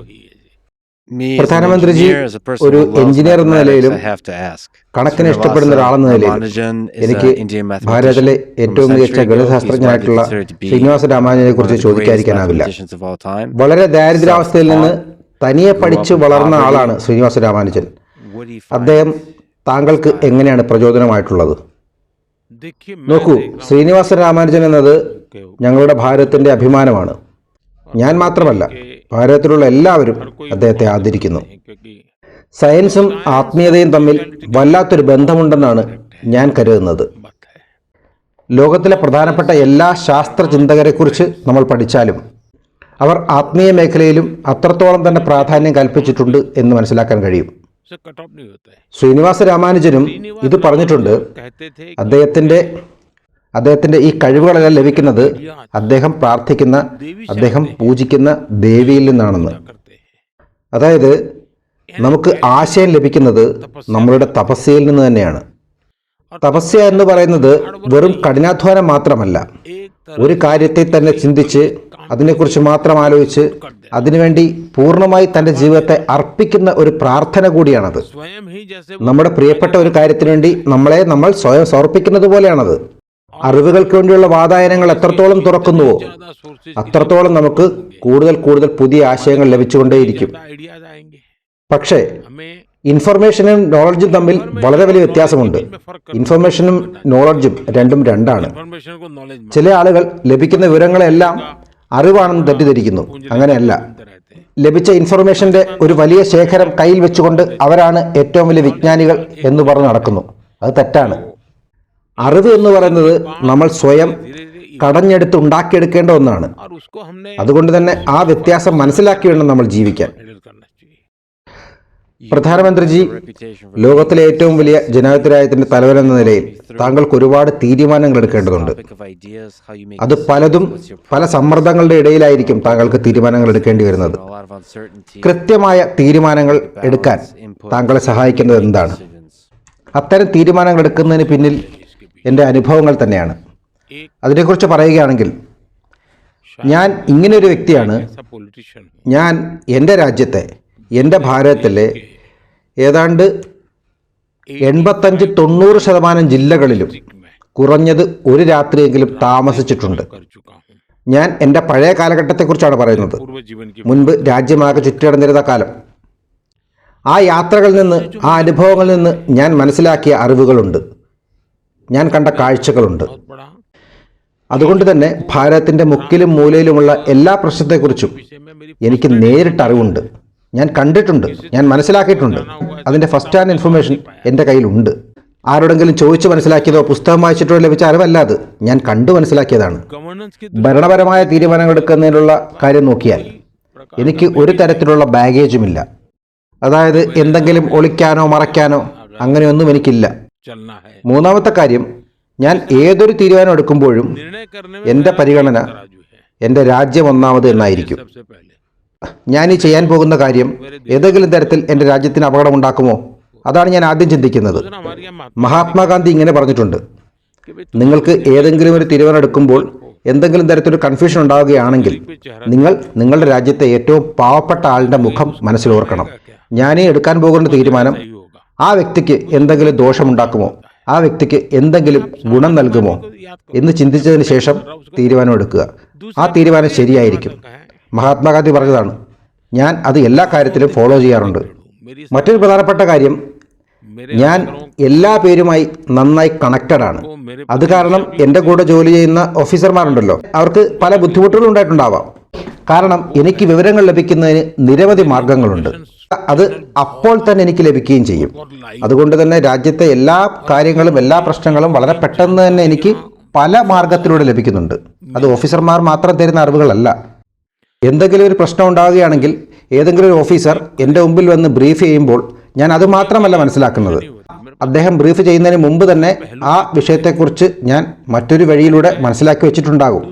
പ്രധാനമന്ത്രിജി, ഒരു എഞ്ചിനീയർ എന്ന നിലയിലും കണക്കിനെ ഇഷ്ടപ്പെടുന്ന ഒരാളെന്ന നിലയിലും എനിക്ക് ഭാരതത്തിലെ ഏറ്റവും മികച്ച ഗണിതശാസ്ത്രജ്ഞനായിട്ടുള്ള ശ്രീനിവാസ രാമാനുജനെ കുറിച്ച് ചോദിക്കാതിരിക്കാനാവില്ല. വളരെ ദാരിദ്ര്യാവസ്ഥയിൽ നിന്ന് തനിയെ പഠിച്ച് വളർന്ന ആളാണ് ശ്രീനിവാസ രാമാനുജൻ. അദ്ദേഹം താങ്കൾക്ക് എങ്ങനെയാണ് പ്രചോദനമായിട്ടുള്ളത്? നോക്കൂ, ശ്രീനിവാസ രാമാനുജൻ എന്നത് ഞങ്ങളുടെ ഭാരതത്തിന്റെ അഭിമാനമാണ്. ഞാൻ മാത്രമല്ല, ഭാരതത്തിലുള്ള എല്ലാവരും അദ്ദേഹത്തെ ആദരിക്കുന്നു. സയൻസും ആത്മീയതയും തമ്മിൽ വല്ലാത്തൊരു ബന്ധമുണ്ടെന്നാണ് ഞാൻ കരുതുന്നത്. ലോകത്തിലെ പ്രധാനപ്പെട്ട എല്ലാ ശാസ്ത്ര ചിന്തകരെക്കുറിച്ച് നമ്മൾ പഠിച്ചാലും അവർ ആത്മീയ മേഖലയിലും അത്രത്തോളം തന്നെ പ്രാധാന്യം കൽപ്പിച്ചിട്ടുണ്ട് എന്ന് മനസ്സിലാക്കാൻ കഴിയും. ശ്രീനിവാസ രാമാനുജനും ഇത് പറഞ്ഞിട്ടുണ്ട്. അദ്ദേഹത്തിന്റെ ഈ കഴിവുകളെല്ലാം ലഭിക്കുന്നത് അദ്ദേഹം പ്രാർത്ഥിക്കുന്ന, അദ്ദേഹം പൂജിക്കുന്ന ദേവിയിൽ നിന്നാണെന്ന്. അതായത് നമുക്ക് ആശയം ലഭിക്കുന്നത് നമ്മളുടെ തപസ്യയിൽ നിന്ന് തന്നെയാണ്. തപസ്യ എന്ന് പറയുന്നത് വെറും കഠിനാധ്വാനം മാത്രമല്ല, ഒരു കാര്യത്തെ തന്നെ ചിന്തിച്ച് അതിനെക്കുറിച്ച് മാത്രം ആലോചിച്ച് അതിനുവേണ്ടി പൂർണ്ണമായി തൻ്റെ ജീവിതത്തെ അർപ്പിക്കുന്ന ഒരു പ്രാർത്ഥന കൂടിയാണത്. നമ്മുടെ പ്രിയപ്പെട്ട ഒരു കാര്യത്തിന് വേണ്ടി നമ്മൾ സ്വയം സമർപ്പിക്കുന്നത് പോലെയാണത്. അറിവുകൾക്ക് വേണ്ടിയുള്ള വാതായനങ്ങൾ എത്രത്തോളം തുറക്കുന്നുവോ അത്രത്തോളം നമുക്ക് കൂടുതൽ കൂടുതൽ പുതിയ ആശയങ്ങൾ ലഭിച്ചുകൊണ്ടേയിരിക്കും. പക്ഷേ ഇൻഫർമേഷനും നോളജും തമ്മിൽ വളരെ വലിയ വ്യത്യാസമുണ്ട്. ഇൻഫർമേഷനും നോളജും രണ്ടും രണ്ടാണ്. ചില ആളുകൾ ലഭിക്കുന്ന വിവരങ്ങളെല്ലാം അറിവാണെന്ന് തെറ്റിദ്ധരിക്കുന്നു. അങ്ങനെയല്ല. ലഭിച്ച ഇൻഫർമേഷന്റെ ഒരു വലിയ ശേഖരം കയ്യിൽ വെച്ചുകൊണ്ട് അവരാണ് ഏറ്റവും വലിയ വിജ്ഞാനികൾ എന്ന് പറഞ്ഞ് നടക്കുന്നു. അത് തെറ്റാണ്. അറിവ് എന്ന് പറയുന്നത് നമ്മൾ സ്വയം കടഞ്ഞെടുത്ത് ഉണ്ടാക്കിയെടുക്കേണ്ട ഒന്നാണ്. അതുകൊണ്ട് തന്നെ ആ വ്യത്യാസം മനസ്സിലാക്കി വേണം നമ്മൾ ജീവിക്കാൻ. പ്രധാനമന്ത്രിജി, ലോകത്തിലെ ഏറ്റവും വലിയ ജനാധിപത്യത്തിന്റെ തലവൻ എന്ന നിലയിൽ താങ്കൾക്ക് ഒരുപാട് തീരുമാനങ്ങൾ എടുക്കേണ്ടതുണ്ട്. അത് പലതും പല സമ്മർദ്ദങ്ങളുടെ ഇടയിലായിരിക്കും താങ്കൾക്ക് തീരുമാനങ്ങൾ എടുക്കേണ്ടി വരുന്നത്. കൃത്യമായ തീരുമാനങ്ങൾ എടുക്കാൻ താങ്കളെ സഹായിക്കുന്നത് എന്താണ്? അത്തരം തീരുമാനങ്ങൾ എടുക്കുന്നതിന് പിന്നിൽ എൻ്റെ അനുഭവങ്ങൾ തന്നെയാണ്. അതിനെക്കുറിച്ച് പറയുകയാണെങ്കിൽ, ഞാൻ ഇങ്ങനെയൊരു വ്യക്തിയാണ്. ഞാൻ എൻ്റെ രാജ്യത്തെ, എൻ്റെ ഭാരതത്തിലെ ഏതാണ്ട് 85-90% ജില്ലകളിലും കുറഞ്ഞത് ഒരു രാത്രിയെങ്കിലും താമസിച്ചിട്ടുണ്ട്. ഞാൻ എൻ്റെ പഴയ കാലഘട്ടത്തെക്കുറിച്ചാണ് പറയുന്നത്. മുൻപ് രാജ്യമാകെ ചുറ്റിടന്നിരുന്ന കാലം. ആ യാത്രകളിൽ നിന്ന്, ആ അനുഭവങ്ങളിൽ നിന്ന് ഞാൻ മനസ്സിലാക്കിയ അറിവുകളുണ്ട്, ഞാൻ കണ്ട കാഴ്ചകളുണ്ട്. അതുകൊണ്ട് തന്നെ ഭാരതത്തിൻ്റെ മുക്കിലും മൂലയിലുമുള്ള എല്ലാ പ്രശ്നത്തെക്കുറിച്ചും എനിക്ക് നേരിട്ട് അറിവുണ്ട്. ഞാൻ കണ്ടിട്ടുണ്ട്, ഞാൻ മനസ്സിലാക്കിയിട്ടുണ്ട്. അതിൻ്റെ ഫസ്റ്റ് ഹാൻഡ് ഇൻഫർമേഷൻ എൻ്റെ കയ്യിലുണ്ട്. ആരോടെങ്കിലും ചോദിച്ചു മനസ്സിലാക്കിയതോ പുസ്തകം വായിച്ചിട്ടോ ലഭിച്ച അറിവല്ല അത്. ഞാൻ കണ്ടു മനസ്സിലാക്കിയതാണ്. ഭരണപരമായ തീരുമാനങ്ങൾ എടുക്കുന്നതിനുള്ള കാര്യം നോക്കിയാൽ എനിക്ക് ഒരു തരത്തിലുള്ള ബാഗേജുമില്ല. അതായത് എന്തെങ്കിലും ഒളിക്കാനോ മറയ്ക്കാനോ അങ്ങനെയൊന്നും എനിക്കില്ല. മൂന്നാമത്തെ കാര്യം, ഞാൻ ഏതൊരു തീരുമാനം എടുക്കുമ്പോഴും എൻ്റെ പരിഗണന എൻ്റെ രാജ്യം ഒന്നാമത് എന്നായിരിക്കും. ഞാൻ ഈ ചെയ്യാൻ പോകുന്ന കാര്യം ഏതെങ്കിലും തരത്തിൽ എൻ്റെ രാജ്യത്തിന് അപകടമുണ്ടാക്കുമോ? അതാണ് ഞാൻ ആദ്യം ചിന്തിക്കുന്നത്. മഹാത്മാഗാന്ധി ഇങ്ങനെ പറഞ്ഞിട്ടുണ്ട്, നിങ്ങൾക്ക് ഏതെങ്കിലും ഒരു തീരുമാനം എടുക്കുമ്പോൾ എന്തെങ്കിലും തരത്തിലൊരു കൺഫ്യൂഷൻ ഉണ്ടാവുകയാണെങ്കിൽ നിങ്ങൾ നിങ്ങളുടെ രാജ്യത്തെ ഏറ്റവും പാവപ്പെട്ട ആളുടെ മുഖം മനസ്സിലോർക്കണം. ഞാനീ എടുക്കാൻ പോകുന്ന തീരുമാനം ആ വ്യക്തിക്ക് എന്തെങ്കിലും ദോഷമുണ്ടാക്കുമോ, ആ വ്യക്തിക്ക് എന്തെങ്കിലും ഗുണം നൽകുമോ എന്ന് ചിന്തിച്ചതിന് ശേഷം തീരുമാനം എടുക്കുക. ആ തീരുമാനം ശരിയായിരിക്കും. മഹാത്മാഗാന്ധി പറഞ്ഞതാണ്. ഞാൻ അത് എല്ലാ കാര്യത്തിലും ഫോളോ ചെയ്യാറുണ്ട്. മറ്റൊരു പ്രധാനപ്പെട്ട കാര്യം, ഞാൻ എല്ലാ പേരുമായി നന്നായി കണക്റ്റഡ് ആണ്. അത് കാരണം എൻ്റെ കൂടെ ജോലി ചെയ്യുന്ന ഓഫീസർമാരുണ്ടല്ലോ, അവർക്ക് പല ബുദ്ധിമുട്ടുകളും ഉണ്ടായിട്ടുണ്ടാവാം. കാരണം എനിക്ക് വിവരങ്ങൾ ലഭിക്കുന്നതിന് നിരവധി മാർഗങ്ങളുണ്ട്. അത് അപ്പോൾ തന്നെ എനിക്ക് ലഭിക്കുകയും ചെയ്യും. അതുകൊണ്ട് തന്നെ രാജ്യത്തെ എല്ലാ കാര്യങ്ങളും എല്ലാ പ്രശ്നങ്ങളും വളരെ പെട്ടെന്ന് തന്നെ എനിക്ക് പല മാർഗത്തിലൂടെ ലഭിക്കുന്നുണ്ട്. അത് ഓഫീസർമാർ മാത്രം തരുന്ന അറിവുകളല്ല. എന്തെങ്കിലും ഒരു പ്രശ്നം ഉണ്ടാവുകയാണെങ്കിൽ ഏതെങ്കിലും ഒരു ഓഫീസർ എൻ്റെ മുമ്പിൽ വന്ന് ബ്രീഫ് ചെയ്യുമ്പോൾ ഞാൻ അത് മാത്രമല്ല മനസ്സിലാക്കുന്നത്, അദ്ദേഹം ബ്രീഫ് ചെയ്യുന്നതിന് മുമ്പ് തന്നെ ആ വിഷയത്തെക്കുറിച്ച് ഞാൻ മറ്റൊരു വഴിയിലൂടെ മനസ്സിലാക്കി വെച്ചിട്ടുണ്ടാകും.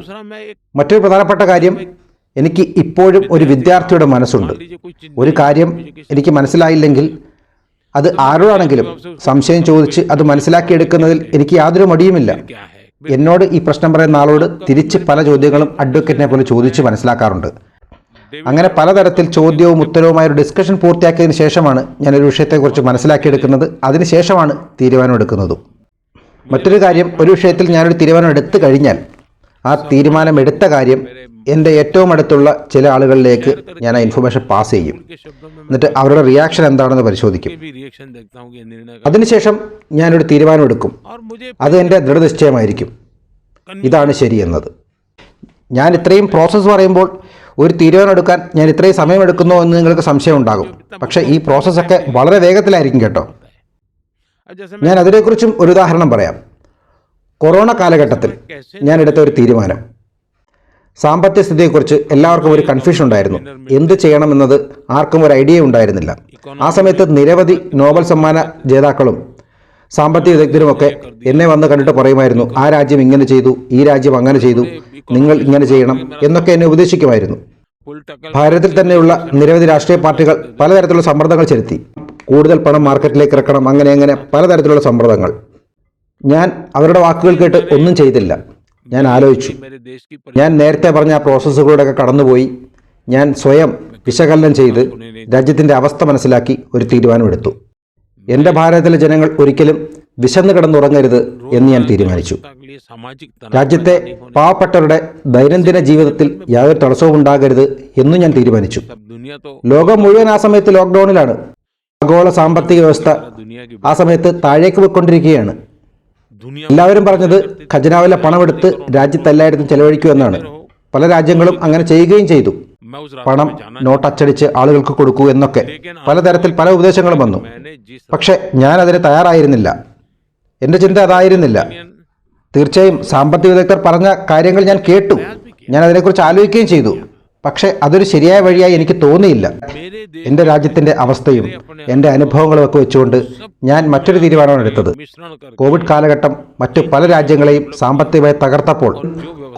മറ്റൊരു പ്രധാനപ്പെട്ട കാര്യം, എനിക്ക് ഇപ്പോഴും ഒരു വിദ്യാർത്ഥിയുടെ മനസ്സുണ്ട്. ഒരു കാര്യം എനിക്ക് മനസ്സിലായില്ലെങ്കിൽ അത് ആരോടാണെങ്കിലും സംശയം ചോദിച്ച് അത് മനസ്സിലാക്കിയെടുക്കുന്നതിൽ എനിക്ക് യാതൊരു മടിയുമില്ല. എന്നോട് ഈ പ്രശ്നം പറയുന്ന ആളോട് തിരിച്ച് പല ചോദ്യങ്ങളും അഡ്വക്കേറ്റിനെ പോലെ ചോദിച്ച് മനസ്സിലാക്കാറുണ്ട്. അങ്ങനെ പലതരത്തിൽ ചോദ്യവും ഉത്തരവുമായ ഒരു ഡിസ്കഷൻ പൂർത്തിയാക്കിയതിന് ശേഷമാണ് ഞാനൊരു വിഷയത്തെക്കുറിച്ച് മനസ്സിലാക്കിയെടുക്കുന്നത്. അതിനുശേഷമാണ് തീരുമാനം എടുക്കുന്നതും. മറ്റൊരു കാര്യം, ഒരു വിഷയത്തിൽ ഞാനൊരു തീരുമാനം എടുത്തു കഴിഞ്ഞാൽ ആ തീരുമാനം എടുത്ത കാര്യം എൻ്റെ ഏറ്റവും അടുത്തുള്ള ചില ആളുകളിലേക്ക് ഞാൻ ആ ഇൻഫർമേഷൻ പാസ് ചെയ്യും. എന്നിട്ട് അവരുടെ റിയാക്ഷൻ എന്താണെന്ന് പരിശോധിക്കും. അതിനുശേഷം ഞാനൊരു തീരുമാനം എടുക്കും. അത് എൻ്റെ ദൃഢനിശ്ചയമായിരിക്കും, ഇതാണ് ശരിയെന്നത്. ഞാൻ ഇത്രയും പ്രോസസ്സ് പറയുമ്പോൾ ഒരു തീരുമാനം എടുക്കാൻ ഞാൻ ഇത്രയും സമയമെടുക്കുന്നോ എന്ന് നിങ്ങൾക്ക് സംശയം ഉണ്ടാകും. പക്ഷേ ഈ പ്രോസസ്സൊക്കെ വളരെ വേഗത്തിലായിരിക്കും കേട്ടോ. ഞാൻ അതിനെക്കുറിച്ചും ഒരു ഉദാഹരണം പറയാം. കൊറോണ കാലഘട്ടത്തിൽ ഞാൻ എടുത്ത ഒരു തീരുമാനം. സാമ്പത്തിക സ്ഥിതിയെക്കുറിച്ച് എല്ലാവർക്കും ഒരു കൺഫ്യൂഷൻ ഉണ്ടായിരുന്നു. എന്ത് ചെയ്യണമെന്നത് ആർക്കും ഒരു ഐഡിയ ഉണ്ടായിരുന്നില്ല. ആ സമയത്ത് നിരവധി നോബൽ സമ്മാന ജേതാക്കളും സാമ്പത്തിക വിദഗ്ധരുമൊക്കെ എന്നെ വന്ന് കണ്ടിട്ട് പറയുമായിരുന്നു, ആ രാജ്യം ഇങ്ങനെ ചെയ്തു, ഈ രാജ്യം അങ്ങനെ ചെയ്തു, നിങ്ങൾ ഇങ്ങനെ ചെയ്യണം എന്നൊക്കെ എന്നെ ഉപദേശിക്കുമായിരുന്നു. ഭാരതത്തിൽ തന്നെയുള്ള നിരവധി രാഷ്ട്രീയ പാർട്ടികൾ പലതരത്തിലുള്ള സമ്മർദ്ദങ്ങൾ ചെലുത്തി. കൂടുതൽ പണം മാർക്കറ്റിലേക്ക് ഇറക്കണം, അങ്ങനെ പലതരത്തിലുള്ള സമ്മർദ്ദങ്ങൾ. ഞാൻ അവരുടെ വാക്കുകൾ കേട്ട് ഒന്നും ചെയ്തില്ല. ഞാൻ ആലോചിച്ചു. ഞാൻ നേരത്തെ പറഞ്ഞ ആ പ്രോസസ്സുകളിലൂടെയൊക്കെ കടന്നുപോയി. ഞാൻ സ്വയം വിശകലനം ചെയ്ത് രാജ്യത്തിൻ്റെ അവസ്ഥ മനസ്സിലാക്കി ഒരു തീരുമാനമെടുത്തു. എൻ്റെ ഭാരതത്തിലെ ജനങ്ങൾ ഒരിക്കലും വിശന്ന് കിടന്നുറങ്ങരുത് എന്ന് ഞാൻ തീരുമാനിച്ചു. രാജ്യത്തെ പാവപ്പെട്ടവരുടെ ദൈനംദിന ജീവിതത്തിൽ യാതൊരു തടസ്സവും ഉണ്ടാകരുത് എന്നും ഞാൻ തീരുമാനിച്ചു. ലോകം മുഴുവൻ ആ സമയത്ത് ലോക്ക്ഡൌണിലാണ്. ആഗോള സാമ്പത്തിക വ്യവസ്ഥ ആ സമയത്ത് താഴേക്ക് പോയിക്കൊണ്ടിരിക്കുകയാണ്. എല്ലാവരും പറഞ്ഞത് ഖജനാവിലെ പണമെടുത്ത് രാജ്യത്തെല്ലായിടത്തും ചെലവഴിക്കൂ എന്നാണ്. പല രാജ്യങ്ങളും അങ്ങനെ ചെയ്യുകയും ചെയ്തു. പണം നോട്ട് അച്ചടിച്ച് ആളുകൾക്ക് കൊടുക്കൂ എന്നൊക്കെ പലതരത്തിൽ പല ഉപദേശങ്ങളും വന്നു. പക്ഷെ ഞാൻ അതിന് തയ്യാറായിരുന്നില്ല. എൻ്റെ ചിന്ത അതായിരുന്നില്ല. തീർച്ചയായും സാമ്പത്തിക വിദഗ്ധർ പറഞ്ഞ കാര്യങ്ങൾ ഞാൻ കേട്ടു, ഞാൻ അതിനെക്കുറിച്ച് ആലോചിക്കുകയും ചെയ്തു. പക്ഷെ അതൊരു ശരിയായ വഴിയായി എനിക്ക് തോന്നിയില്ല. എൻ്റെ രാജ്യത്തിൻ്റെ അവസ്ഥയും എൻ്റെ അനുഭവങ്ങളും ഒക്കെ വെച്ചുകൊണ്ട് ഞാൻ മറ്റൊരു തീരുമാനമാണ് എടുത്തത്. കോവിഡ് കാലഘട്ടം മറ്റു പല രാജ്യങ്ങളെയും സാമ്പത്തികമായി തകർത്തപ്പോൾ,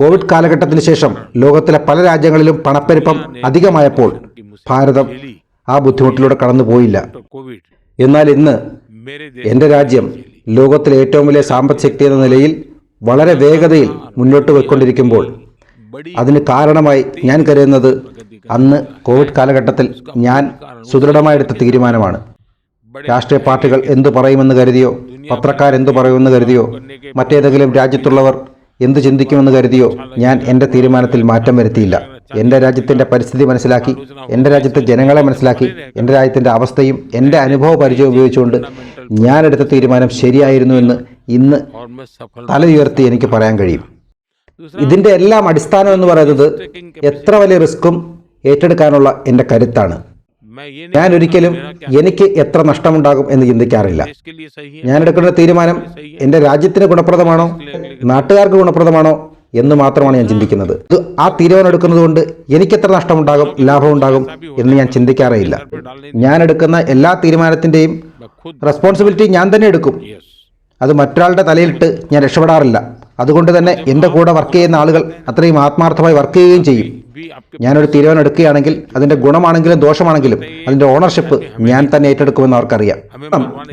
കോവിഡ് കാലഘട്ടത്തിന് ശേഷം ലോകത്തിലെ പല രാജ്യങ്ങളിലും പണപ്പെരുപ്പം അധികമായപ്പോൾ ഭാരതം ആ ബുദ്ധിമുട്ടിലൂടെ കടന്നുപോയില്ല. എന്നാൽ ഇന്ന് എൻ്റെ രാജ്യം ലോകത്തിലെ ഏറ്റവും വലിയ സാമ്പത്തിക ശക്തി എന്ന നിലയിൽ വളരെ വേഗതയിൽ മുന്നോട്ട് പോയിക്കൊണ്ടിരിക്കുമ്പോൾ അതിന് കാരണമായി ഞാൻ കരുതുന്നത് അന്ന് കോവിഡ് കാലഘട്ടത്തിൽ ഞാൻ സുദൃഢമായെടുത്ത തീരുമാനമാണ്. രാഷ്ട്രീയ പാർട്ടികൾ എന്തു പറയുമെന്ന് കരുതിയോ, പത്രക്കാരെന്തു പറയുമെന്ന് കരുതിയോ, മറ്റേതെങ്കിലും രാജ്യത്തുള്ളവർ എന്തു ചിന്തിക്കുമെന്ന് കരുതിയോ ഞാൻ എൻ്റെ തീരുമാനത്തിൽ മാറ്റം വരുത്തിയില്ല. എൻ്റെ രാജ്യത്തിൻ്റെ പരിസ്ഥിതി മനസ്സിലാക്കി, എൻ്റെ രാജ്യത്തെ ജനങ്ങളെ മനസ്സിലാക്കി, എൻ്റെ രാജ്യത്തിൻ്റെ അവസ്ഥയും എൻ്റെ അനുഭവ പരിചയം ഉപയോഗിച്ചുകൊണ്ട് ഞാനെടുത്ത തീരുമാനം ശരിയായിരുന്നു എന്ന് ഇന്ന് തല ഉയർത്തി എനിക്ക് പറയാൻ കഴിയും. ഇതിൻ്റെ എല്ലാം അടിസ്ഥാനം എന്ന് പറയുന്നത് എത്ര വലിയ റിസ്ക്കും ഏറ്റെടുക്കാനുള്ള എൻ്റെ കരുത്താണ്. ഞാൻ ഒരിക്കലും എനിക്ക് എത്ര നഷ്ടമുണ്ടാകും എന്ന് ചിന്തിക്കാറില്ല. ഞാൻ എടുക്കുന്ന തീരുമാനം എൻ്റെ രാജ്യത്തിന് ഗുണപ്രദമാണോ, നാട്ടുകാർക്ക് ഗുണപ്രദമാണോ എന്ന് മാത്രമാണ് ഞാൻ ചിന്തിക്കുന്നത്. ആ തീരുമാനം എടുക്കുന്നത് കൊണ്ട് എനിക്കെത്ര നഷ്ടമുണ്ടാകും, ലാഭമുണ്ടാകും എന്ന് ഞാൻ ചിന്തിക്കാറേയില്ല. ഞാൻ എടുക്കുന്ന എല്ലാ തീരുമാനത്തിൻ്റെയും റെസ്പോൺസിബിലിറ്റി ഞാൻ തന്നെ എടുക്കും. അത് മറ്റൊരാളുടെ തലയിലിട്ട് ഞാൻ രക്ഷപ്പെടാറില്ല. അതുകൊണ്ട് തന്നെ എൻ്റെ കൂടെ വർക്ക് ചെയ്യുന്ന ആളുകൾ അത്രയും ആത്മാർത്ഥമായി വർക്ക് ചെയ്യുകയും ചെയ്യും. ഞാനൊരു തീരുമാനം എടുക്കുകയാണെങ്കിൽ അതിൻ്റെ ഗുണമാണെങ്കിലും ദോഷമാണെങ്കിലും അതിൻ്റെ ഓണർഷിപ്പ് ഞാൻ തന്നെ ഏറ്റെടുക്കുമെന്ന് അവർക്കറിയാം.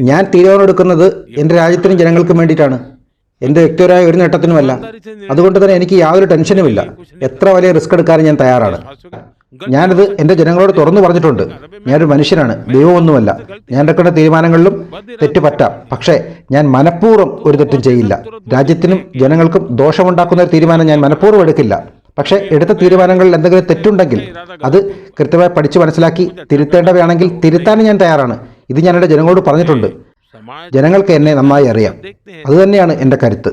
ഞാൻ തീരുമാനം എടുക്കുന്നത് എൻ്റെ രാജ്യത്തിനും ജനങ്ങൾക്കും വേണ്ടിയിട്ടാണ്, എൻ്റെ വ്യക്തിപരമായ ഒരു നേട്ടത്തിനുമല്ല. അതുകൊണ്ട് തന്നെ എനിക്ക് യാതൊരു ടെൻഷനുമില്ല. എത്ര വലിയ റിസ്ക് എടുക്കാനും ഞാൻ തയ്യാറാണ്. ഞാനത് എൻ്റെ ജനങ്ങളോട് തുറന്നു പറഞ്ഞിട്ടുണ്ട്. ഞാനൊരു മനുഷ്യനാണ്, ദൈവമൊന്നുമല്ല. ഞാൻ എടുക്കുന്ന തീരുമാനങ്ങളിലും തെറ്റ് പറ്റാം. പക്ഷേ ഞാൻ മനഃപൂർവ്വം ഒരു തെറ്റും ചെയ്യില്ല. രാജ്യത്തിനും ജനങ്ങൾക്കും ദോഷമുണ്ടാക്കുന്ന ഒരു തീരുമാനം ഞാൻ മനഃപൂർവ്വം എടുക്കില്ല. പക്ഷേ എടുത്ത തീരുമാനങ്ങളിൽ എന്തെങ്കിലും തെറ്റുണ്ടെങ്കിൽ അത് കൃത്യമായി പഠിച്ച് മനസ്സിലാക്കി തിരുത്തേണ്ടവയാണെങ്കിൽ തിരുത്താനും ഞാൻ തയ്യാറാണ്. ഇത് ഞാൻ എൻ്റെ ജനങ്ങളോട് പറഞ്ഞിട്ടുണ്ട്. ജനങ്ങൾക്ക് എന്നെ നന്നായി അറിയാം. അതുതന്നെയാണ് എൻ്റെ കരുത്ത്.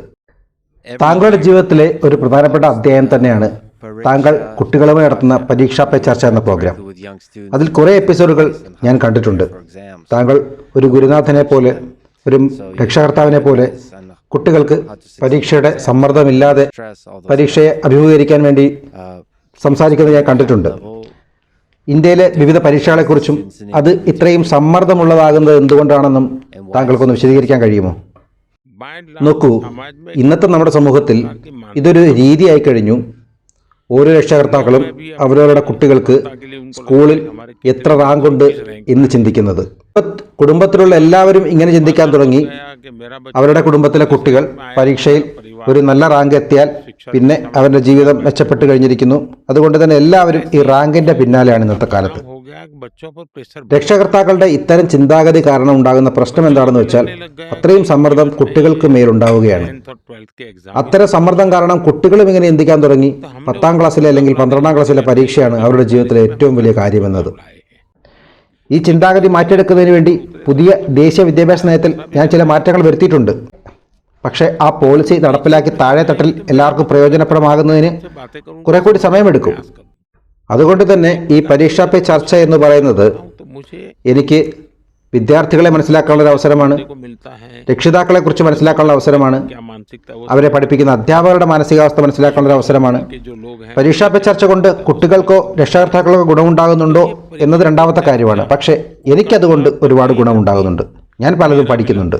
താങ്കളുടെ ജീവിതത്തിലെ ഒരു പ്രധാനപ്പെട്ട അധ്യായം തന്നെയാണ് താങ്കൾ കുട്ടികളുമായി നടത്തുന്ന പരീക്ഷാ പേ ചർച്ച എന്ന പ്രോഗ്രാം. അതിൽ കുറേ എപ്പിസോഡുകൾ ഞാൻ കണ്ടിട്ടുണ്ട്. താങ്കൾ ഒരു ഗുരുനാഥനെ പോലെ, ഒരു രക്ഷകർത്താവിനെ പോലെ കുട്ടികൾക്ക് പരീക്ഷയുടെ സമ്മർദ്ദമില്ലാതെ പരീക്ഷയെ അഭിമുഖീകരിക്കാൻ വേണ്ടി സംസാരിക്കുന്നത് ഞാൻ കണ്ടിട്ടുണ്ട്. ഇന്ത്യയിലെ വിവിധ പരീക്ഷകളെക്കുറിച്ചും അത് ഇത്രയും സമ്മർദ്ദമുള്ളതാകുന്നത് എന്തുകൊണ്ടാണെന്നും താങ്കൾക്കൊന്ന് വിശദീകരിക്കാൻ കഴിയുമോ? നോക്കൂ, ഇന്നത്തെ നമ്മുടെ സമൂഹത്തിൽ ഇതൊരു രീതിയായി കഴിഞ്ഞു. ഓരോ രക്ഷകർത്താക്കളും അവരവരുടെ കുട്ടികൾക്ക് സ്കൂളിൽ എത്ര റാങ്ക് ഉണ്ട് എന്ന് ചിന്തിക്കുന്നത്. കുടുംബത്തിലുള്ള എല്ലാവരും ഇങ്ങനെ ചിന്തിക്കാൻ തുടങ്ങി. അവരുടെ കുടുംബത്തിലെ കുട്ടികൾ പരീക്ഷയിൽ ഒരു നല്ല റാങ്ക് എത്തിയാൽ പിന്നെ അവരുടെ ജീവിതം മെച്ചപ്പെട്ട് കഴിഞ്ഞിരിക്കുന്നു. അതുകൊണ്ട് തന്നെ എല്ലാവരും ഈ റാങ്കിന്റെ പിന്നാലെയാണ് ഇന്നത്തെ കാലത്ത്. രക്ഷകർത്താക്കളുടെ ഇത്തരം ചിന്താഗതി കാരണം ഉണ്ടാകുന്ന പ്രശ്നം എന്താണെന്ന് വെച്ചാൽ അത്രയും സമ്മർദ്ദം കുട്ടികൾക്ക് മേലുണ്ടാവുകയാണ്. അത്തരം സമ്മർദ്ദം കാരണം കുട്ടികളും ഇങ്ങനെ ചിന്തിക്കാൻ തുടങ്ങി 10ാം ക്ലാസ്സിലെ അല്ലെങ്കിൽ 12ാം ക്ലാസ്സിലെ പരീക്ഷയാണ് അവരുടെ ജീവിതത്തിലെ ഏറ്റവും വലിയ കാര്യമെന്നത്. ഈ ചിന്താഗതി മാറ്റിയെടുക്കുന്നതിന് വേണ്ടി പുതിയ ദേശീയ വിദ്യാഭ്യാസ നയത്തിൽ ഞാൻ ചില മാറ്റങ്ങൾ വരുത്തിയിട്ടുണ്ട്. പക്ഷേ ആ പോളിസി നടപ്പിലാക്കി താഴെ തട്ടിൽ എല്ലാവർക്കും പ്രയോജനപ്രദമാകുന്നതിന് കുറെ കൂടി സമയമെടുക്കും. അതുകൊണ്ട് തന്നെ ഈ പരീക്ഷാ പേ ചർച്ച എന്ന് പറയുന്നത് എനിക്ക് വിദ്യാർത്ഥികളെ മനസ്സിലാക്കാനുള്ള ഒരു അവസരമാണ്, രക്ഷിതാക്കളെ കുറിച്ച് മനസ്സിലാക്കാനുള്ള അവസരമാണ്, അവരെ പഠിപ്പിക്കുന്ന അധ്യാപകരുടെ മാനസികാവസ്ഥ മനസ്സിലാക്കാനുള്ള ഒരു അവസരമാണ്. പരീക്ഷാ പേ ചർച്ച കൊണ്ട് കുട്ടികൾക്കോ രക്ഷകർത്താക്കൾക്കോ ഗുണമുണ്ടാകുന്നുണ്ടോ എന്നത് രണ്ടാമത്തെ കാര്യമാണ്. പക്ഷേ എനിക്കതുകൊണ്ട് ഒരുപാട് ഗുണമുണ്ടാകുന്നുണ്ട്. ഞാൻ പലതും പഠിക്കുന്നുണ്ട്.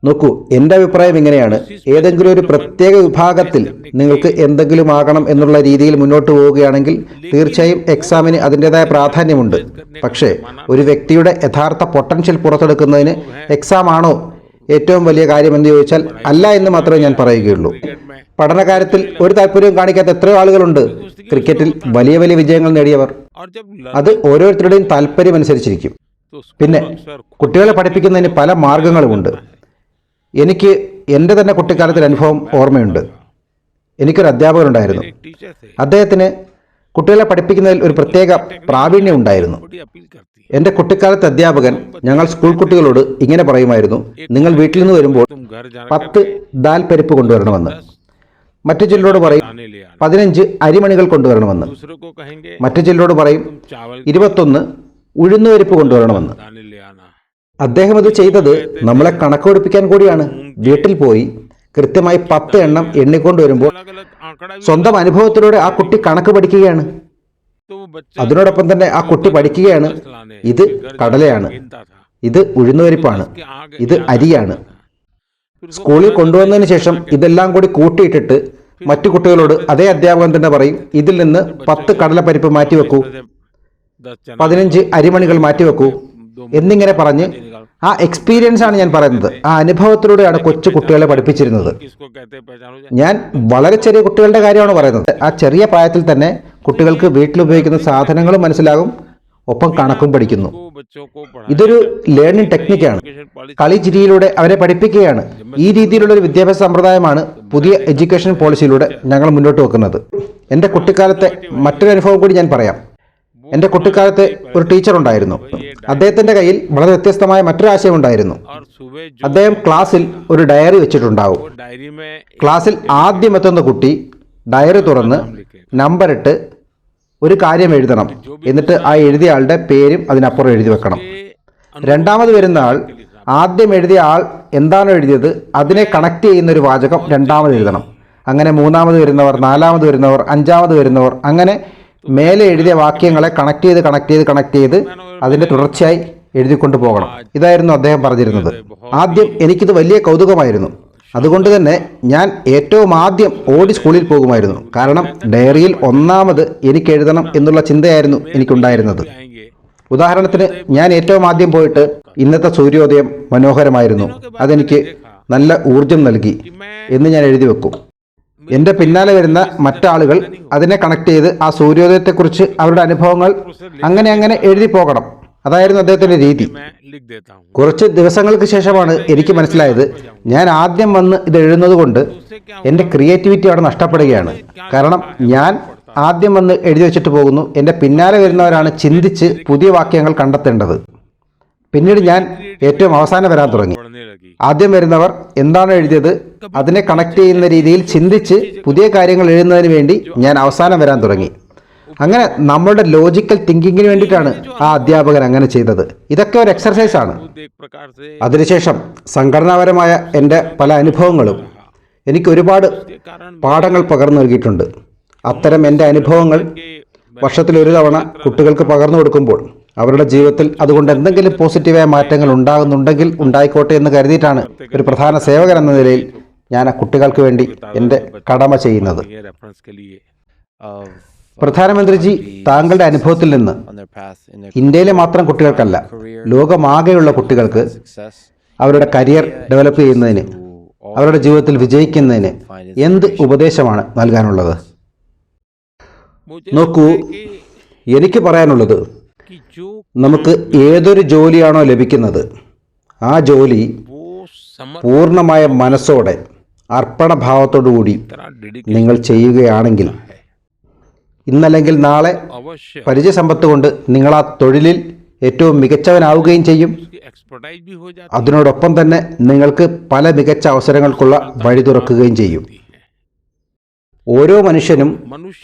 നോക്കൂ, എൻ്റെ അഭിപ്രായം ഇങ്ങനെയാണ്. ഏതെങ്കിലും ഒരു പ്രത്യേക വിഭാഗത്തിൽ നിങ്ങൾക്ക് എന്തെങ്കിലും ആകണം എന്നുള്ള രീതിയിൽ മുന്നോട്ട് പോവുകയാണെങ്കിൽ തീർച്ചയായും എക്സാമിന് അതിൻ്റെതായ പ്രാധാന്യമുണ്ട്. പക്ഷേ ഒരു വ്യക്തിയുടെ യഥാർത്ഥ പൊട്ടൻഷ്യൽ പുറത്തെടുക്കുന്നതിന് എക്സാം ആണോ ഏറ്റവും വലിയ കാര്യമെന്ന് ചോദിച്ചാൽ അല്ല എന്ന് മാത്രമേ ഞാൻ പറയുകയുള്ളൂ. പഠനകാര്യത്തിൽ ഒരു താല്പര്യവും കാണിക്കാത്ത എത്രയോ ആളുകളുണ്ട് ക്രിക്കറ്റിൽ വലിയ വലിയ വിജയങ്ങൾ നേടിയവർ. അത് ഓരോരുത്തരുടെയും താല്പര്യം അനുസരിച്ചിരിക്കും. പിന്നെ കുട്ടികളെ പഠിപ്പിക്കുന്നതിന് പല മാർഗങ്ങളുമുണ്ട്. എനിക്ക് എൻ്റെ തന്നെ കുട്ടിക്കാലത്തിൻ്റെ അനുഭവം ഓർമ്മയുണ്ട്. എനിക്കൊരു അധ്യാപകനുണ്ടായിരുന്നു. അദ്ദേഹത്തിന് കുട്ടികളെ പഠിപ്പിക്കുന്നതിൽ ഒരു പ്രത്യേക പ്രാവീണ്യം ഉണ്ടായിരുന്നു. എൻ്റെ കുട്ടിക്കാലത്തെ അധ്യാപകൻ ഞങ്ങൾ സ്കൂൾ കുട്ടികളോട് ഇങ്ങനെ പറയുമായിരുന്നു: നിങ്ങൾ വീട്ടിൽ നിന്ന് വരുമ്പോൾ 10 ദാൽ പരിപ്പ് കൊണ്ടുവരണമെന്ന്. മറ്റു ചിലരോട് പറയും 15 അരിമണികൾ കൊണ്ടുവരണമെന്ന്. മറ്റു ചിലരോട് പറയും 21 ഉഴുന്നുപരിപ്പ് കൊണ്ടുവരണമെന്ന്. അദ്ദേഹം ഇത് ചെയ്തത് നമ്മളെ കണക്ക് പഠിപ്പിക്കാൻ കൂടിയാണ്. വീട്ടിൽ പോയി കൃത്യമായി 10 എണ്ണം എണ്ണിക്കൊണ്ടുവരുമ്പോൾ സ്വന്തം അനുഭവത്തിലൂടെ ആ കുട്ടി കണക്ക് പഠിക്കുകയാണ്. അതിനോടൊപ്പം തന്നെ ആ കുട്ടി പഠിക്കുകയാണ്: ഇത് കടലയാണ്, ഇത് ഉഴുന്നുപരിപ്പാണ്, ഇത് അരിയാണ്. സ്കൂളിൽ കൊണ്ടുവന്നതിന് ശേഷം ഇതെല്ലാം കൂടി കൂട്ടിയിട്ടിട്ട് മറ്റു കുട്ടികളോട് അതേ അധ്യാപകൻ തന്നെ പറയും: ഇതിൽ നിന്ന് 10 കടലപ്പരിപ്പ് മാറ്റിവെക്കൂ, 15 അരിമണികൾ മാറ്റിവെക്കൂ എന്നിങ്ങനെ പറഞ്ഞ് ആ എക്സ്പീരിയൻസ് ആണ് ഞാൻ പറയുന്നത്. ആ അനുഭവത്തിലൂടെയാണ് കൊച്ചു കുട്ടികളെ പഠിപ്പിച്ചിരുന്നത്. ഞാൻ വളരെ ചെറിയ കുട്ടികളുടെ കാര്യമാണ് പറയുന്നത്. ആ ചെറിയ പ്രായത്തിൽ തന്നെ കുട്ടികൾക്ക് വീട്ടിൽ ഉപയോഗിക്കുന്ന സാധനങ്ങളും മനസ്സിലാകും, ഒപ്പം കണക്കും പഠിക്കുന്നു. ഇതൊരു ലേണിംഗ് ടെക്നിക്കാണ്. കളി ചിരിയിലൂടെ അവരെ പഠിപ്പിക്കുകയാണ്. ഈ രീതിയിലുള്ള ഒരു വിദ്യാഭ്യാസ സമ്പ്രദായമാണ് പുതിയ എഡ്യൂക്കേഷൻ പോളിസിയിലൂടെ ഞങ്ങൾ മുന്നോട്ട് വെക്കുന്നത്. എൻ്റെ കുട്ടിക്കാലത്തെ മറ്റൊരു അനുഭവം കൂടി ഞാൻ പറയാം. എൻ്റെ കുട്ടിക്കാലത്ത് ഒരു ടീച്ചർ ഉണ്ടായിരുന്നു. അദ്ദേഹത്തിൻ്റെ കയ്യിൽ വളരെ വ്യത്യസ്തമായ മറ്റൊരാശയം ഉണ്ടായിരുന്നു. അദ്ദേഹം ക്ലാസ്സിൽ ഒരു ഡയറി വെച്ചിട്ടുണ്ടാവും. ക്ലാസ്സിൽ ആദ്യം എത്തുന്ന കുട്ടി ഡയറി തുറന്ന് നമ്പറിട്ട് ഒരു കാര്യം എഴുതണം. എന്നിട്ട് ആ എഴുതിയ ആളുടെ പേരും അതിനപ്പുറം എഴുതി വെക്കണം. രണ്ടാമത് വരുന്ന ആൾ ആദ്യം എഴുതിയ ആൾ എന്താണോ എഴുതിയത് അതിനെ കണക്ട് ചെയ്യുന്ന ഒരു വാചകം രണ്ടാമത് എഴുതണം. അങ്ങനെ മൂന്നാമത് വരുന്നവർ, നാലാമത് വരുന്നവർ, അഞ്ചാമത് വരുന്നവർ, അങ്ങനെ മേലെ എഴുതിയ വാക്യങ്ങളെ കണക്ട് ചെയ്ത് അതിൻ്റെ തുടർച്ചയായി എഴുതിക്കൊണ്ട് പോകണം. ഇതായിരുന്നു അദ്ദേഹം പറഞ്ഞിരുന്നത്. ആദ്യം എനിക്കിത് വലിയ കൗതുകമായിരുന്നു. അതുകൊണ്ട് തന്നെ ഞാൻ ഏറ്റവും ആദ്യം ഓടി സ്കൂളിൽ പോകുമായിരുന്നു. കാരണം ഡയറിയിൽ ഒന്നാമത് എനിക്ക് എഴുതണം എന്നുള്ള ചിന്തയായിരുന്നു എനിക്കുണ്ടായിരുന്നത്. ഉദാഹരണത്തിന് ഞാൻ ഏറ്റവും ആദ്യം പോയിട്ട് ഇന്നത്തെ സൂര്യോദയം മനോഹരമായിരുന്നു, അതെനിക്ക് നല്ല ഊർജം നൽകി എന്ന് ഞാൻ എഴുതി വെക്കും. എൻ്റെ പിന്നാലെ വരുന്ന മറ്റാളുകൾ അതിനെ കണക്ട് ചെയ്ത് ആ സൂര്യോദയത്തെക്കുറിച്ച് അവരുടെ അനുഭവങ്ങൾ അങ്ങനെ എഴുതി പോകണം. അതായിരുന്നു അദ്ദേഹത്തിൻ്റെ രീതി. കുറച്ച് ദിവസങ്ങൾക്ക് ശേഷമാണ് എനിക്ക് മനസ്സിലായത്, ഞാൻ ആദ്യം വന്ന് ഇത് എഴുതുന്നത് കൊണ്ട് എൻ്റെ ക്രിയേറ്റിവിറ്റി അവിടെ നഷ്ടപ്പെടുകയാണ്. കാരണം ഞാൻ ആദ്യം വന്ന് എഴുതി വെച്ചിട്ട് പോകുന്നു. എൻ്റെ പിന്നാലെ വരുന്നവരാണ് ചിന്തിച്ച് പുതിയ വാക്യങ്ങൾ കണ്ടെത്തേണ്ടത്. പിന്നീട് ഞാൻ ഏറ്റവും അവസാനം വരാൻ തുടങ്ങി. ആദ്യം വരുന്നവർ എന്താണോ എഴുതിയത് അതിനെ കണക്ട് ചെയ്യുന്ന രീതിയിൽ ചിന്തിച്ച് പുതിയ കാര്യങ്ങൾ എഴുതുന്നതിന് വേണ്ടി ഞാൻ അവസാനം വരാൻ തുടങ്ങി. അങ്ങനെ നമ്മളുടെ ലോജിക്കൽ തിങ്കിങ്ങിന് വേണ്ടിയിട്ടാണ് ആ അധ്യാപകൻ അങ്ങനെ ചെയ്തത്. ഇതൊക്കെ ഒരു എക്സർസൈസാണ്. അതിനുശേഷം സംഘടനാപരമായ എൻ്റെ പല അനുഭവങ്ങളും എനിക്ക് ഒരുപാട് പാഠങ്ങൾ പകർന്നു നൽകിയിട്ടുണ്ട്. അത്തരം എൻ്റെ അനുഭവങ്ങൾ വർഷത്തിലൊരു തവണ കുട്ടികൾക്ക് പകർന്നു കൊടുക്കുമ്പോൾ അവരുടെ ജീവിതത്തിൽ അതുകൊണ്ട് എന്തെങ്കിലും പോസിറ്റീവായ മാറ്റങ്ങൾ ഉണ്ടാകുന്നുണ്ടെങ്കിൽ ഉണ്ടായിക്കോട്ടെ എന്ന് കരുതിയിട്ടാണ് ഒരു പ്രധാന സേവകൻ എന്ന നിലയിൽ ഞാൻ ആ കുട്ടികൾക്ക് വേണ്ടി എൻ്റെ കടമ ചെയ്യുന്നത്. പ്രധാനമന്ത്രിജി, താങ്കളുടെ അനുഭവത്തിൽ നിന്ന് ഇന്ത്യയിലെ മാത്രം കുട്ടികൾക്കല്ല, ലോകമാകെയുള്ള കുട്ടികൾക്ക് അവരുടെ കരിയർ ഡെവലപ്പ് ചെയ്യുന്നതിന്, അവരുടെ ജീവിതത്തിൽ വിജയിക്കുന്നതിന് എന്ത് ഉപദേശമാണ് നൽകാനുള്ളത്? നോക്കൂ, എനിക്ക് പറയാനുള്ളത്, നമുക്ക് ഏതൊരു ജോലിയാണോ ലഭിക്കുന്നത് ആ ജോലി പൂർണ്ണമായ മനസ്സോടെ അർപ്പണഭാവത്തോടുകൂടി നിങ്ങൾ ചെയ്യുകയാണെങ്കിൽ ഇന്നല്ലെങ്കിൽ നാളെ പരിചയസമ്പത്ത് കൊണ്ട് നിങ്ങൾ ആ തൊഴിലിൽ ഏറ്റവും മികച്ചവനാവുകയും ചെയ്യും. അതിനോടൊപ്പം തന്നെ നിങ്ങൾക്ക് പല മികച്ച അവസരങ്ങൾക്കുള്ള വഴി തുറക്കുകയും ചെയ്യും. ഓരോ മനുഷ്യനും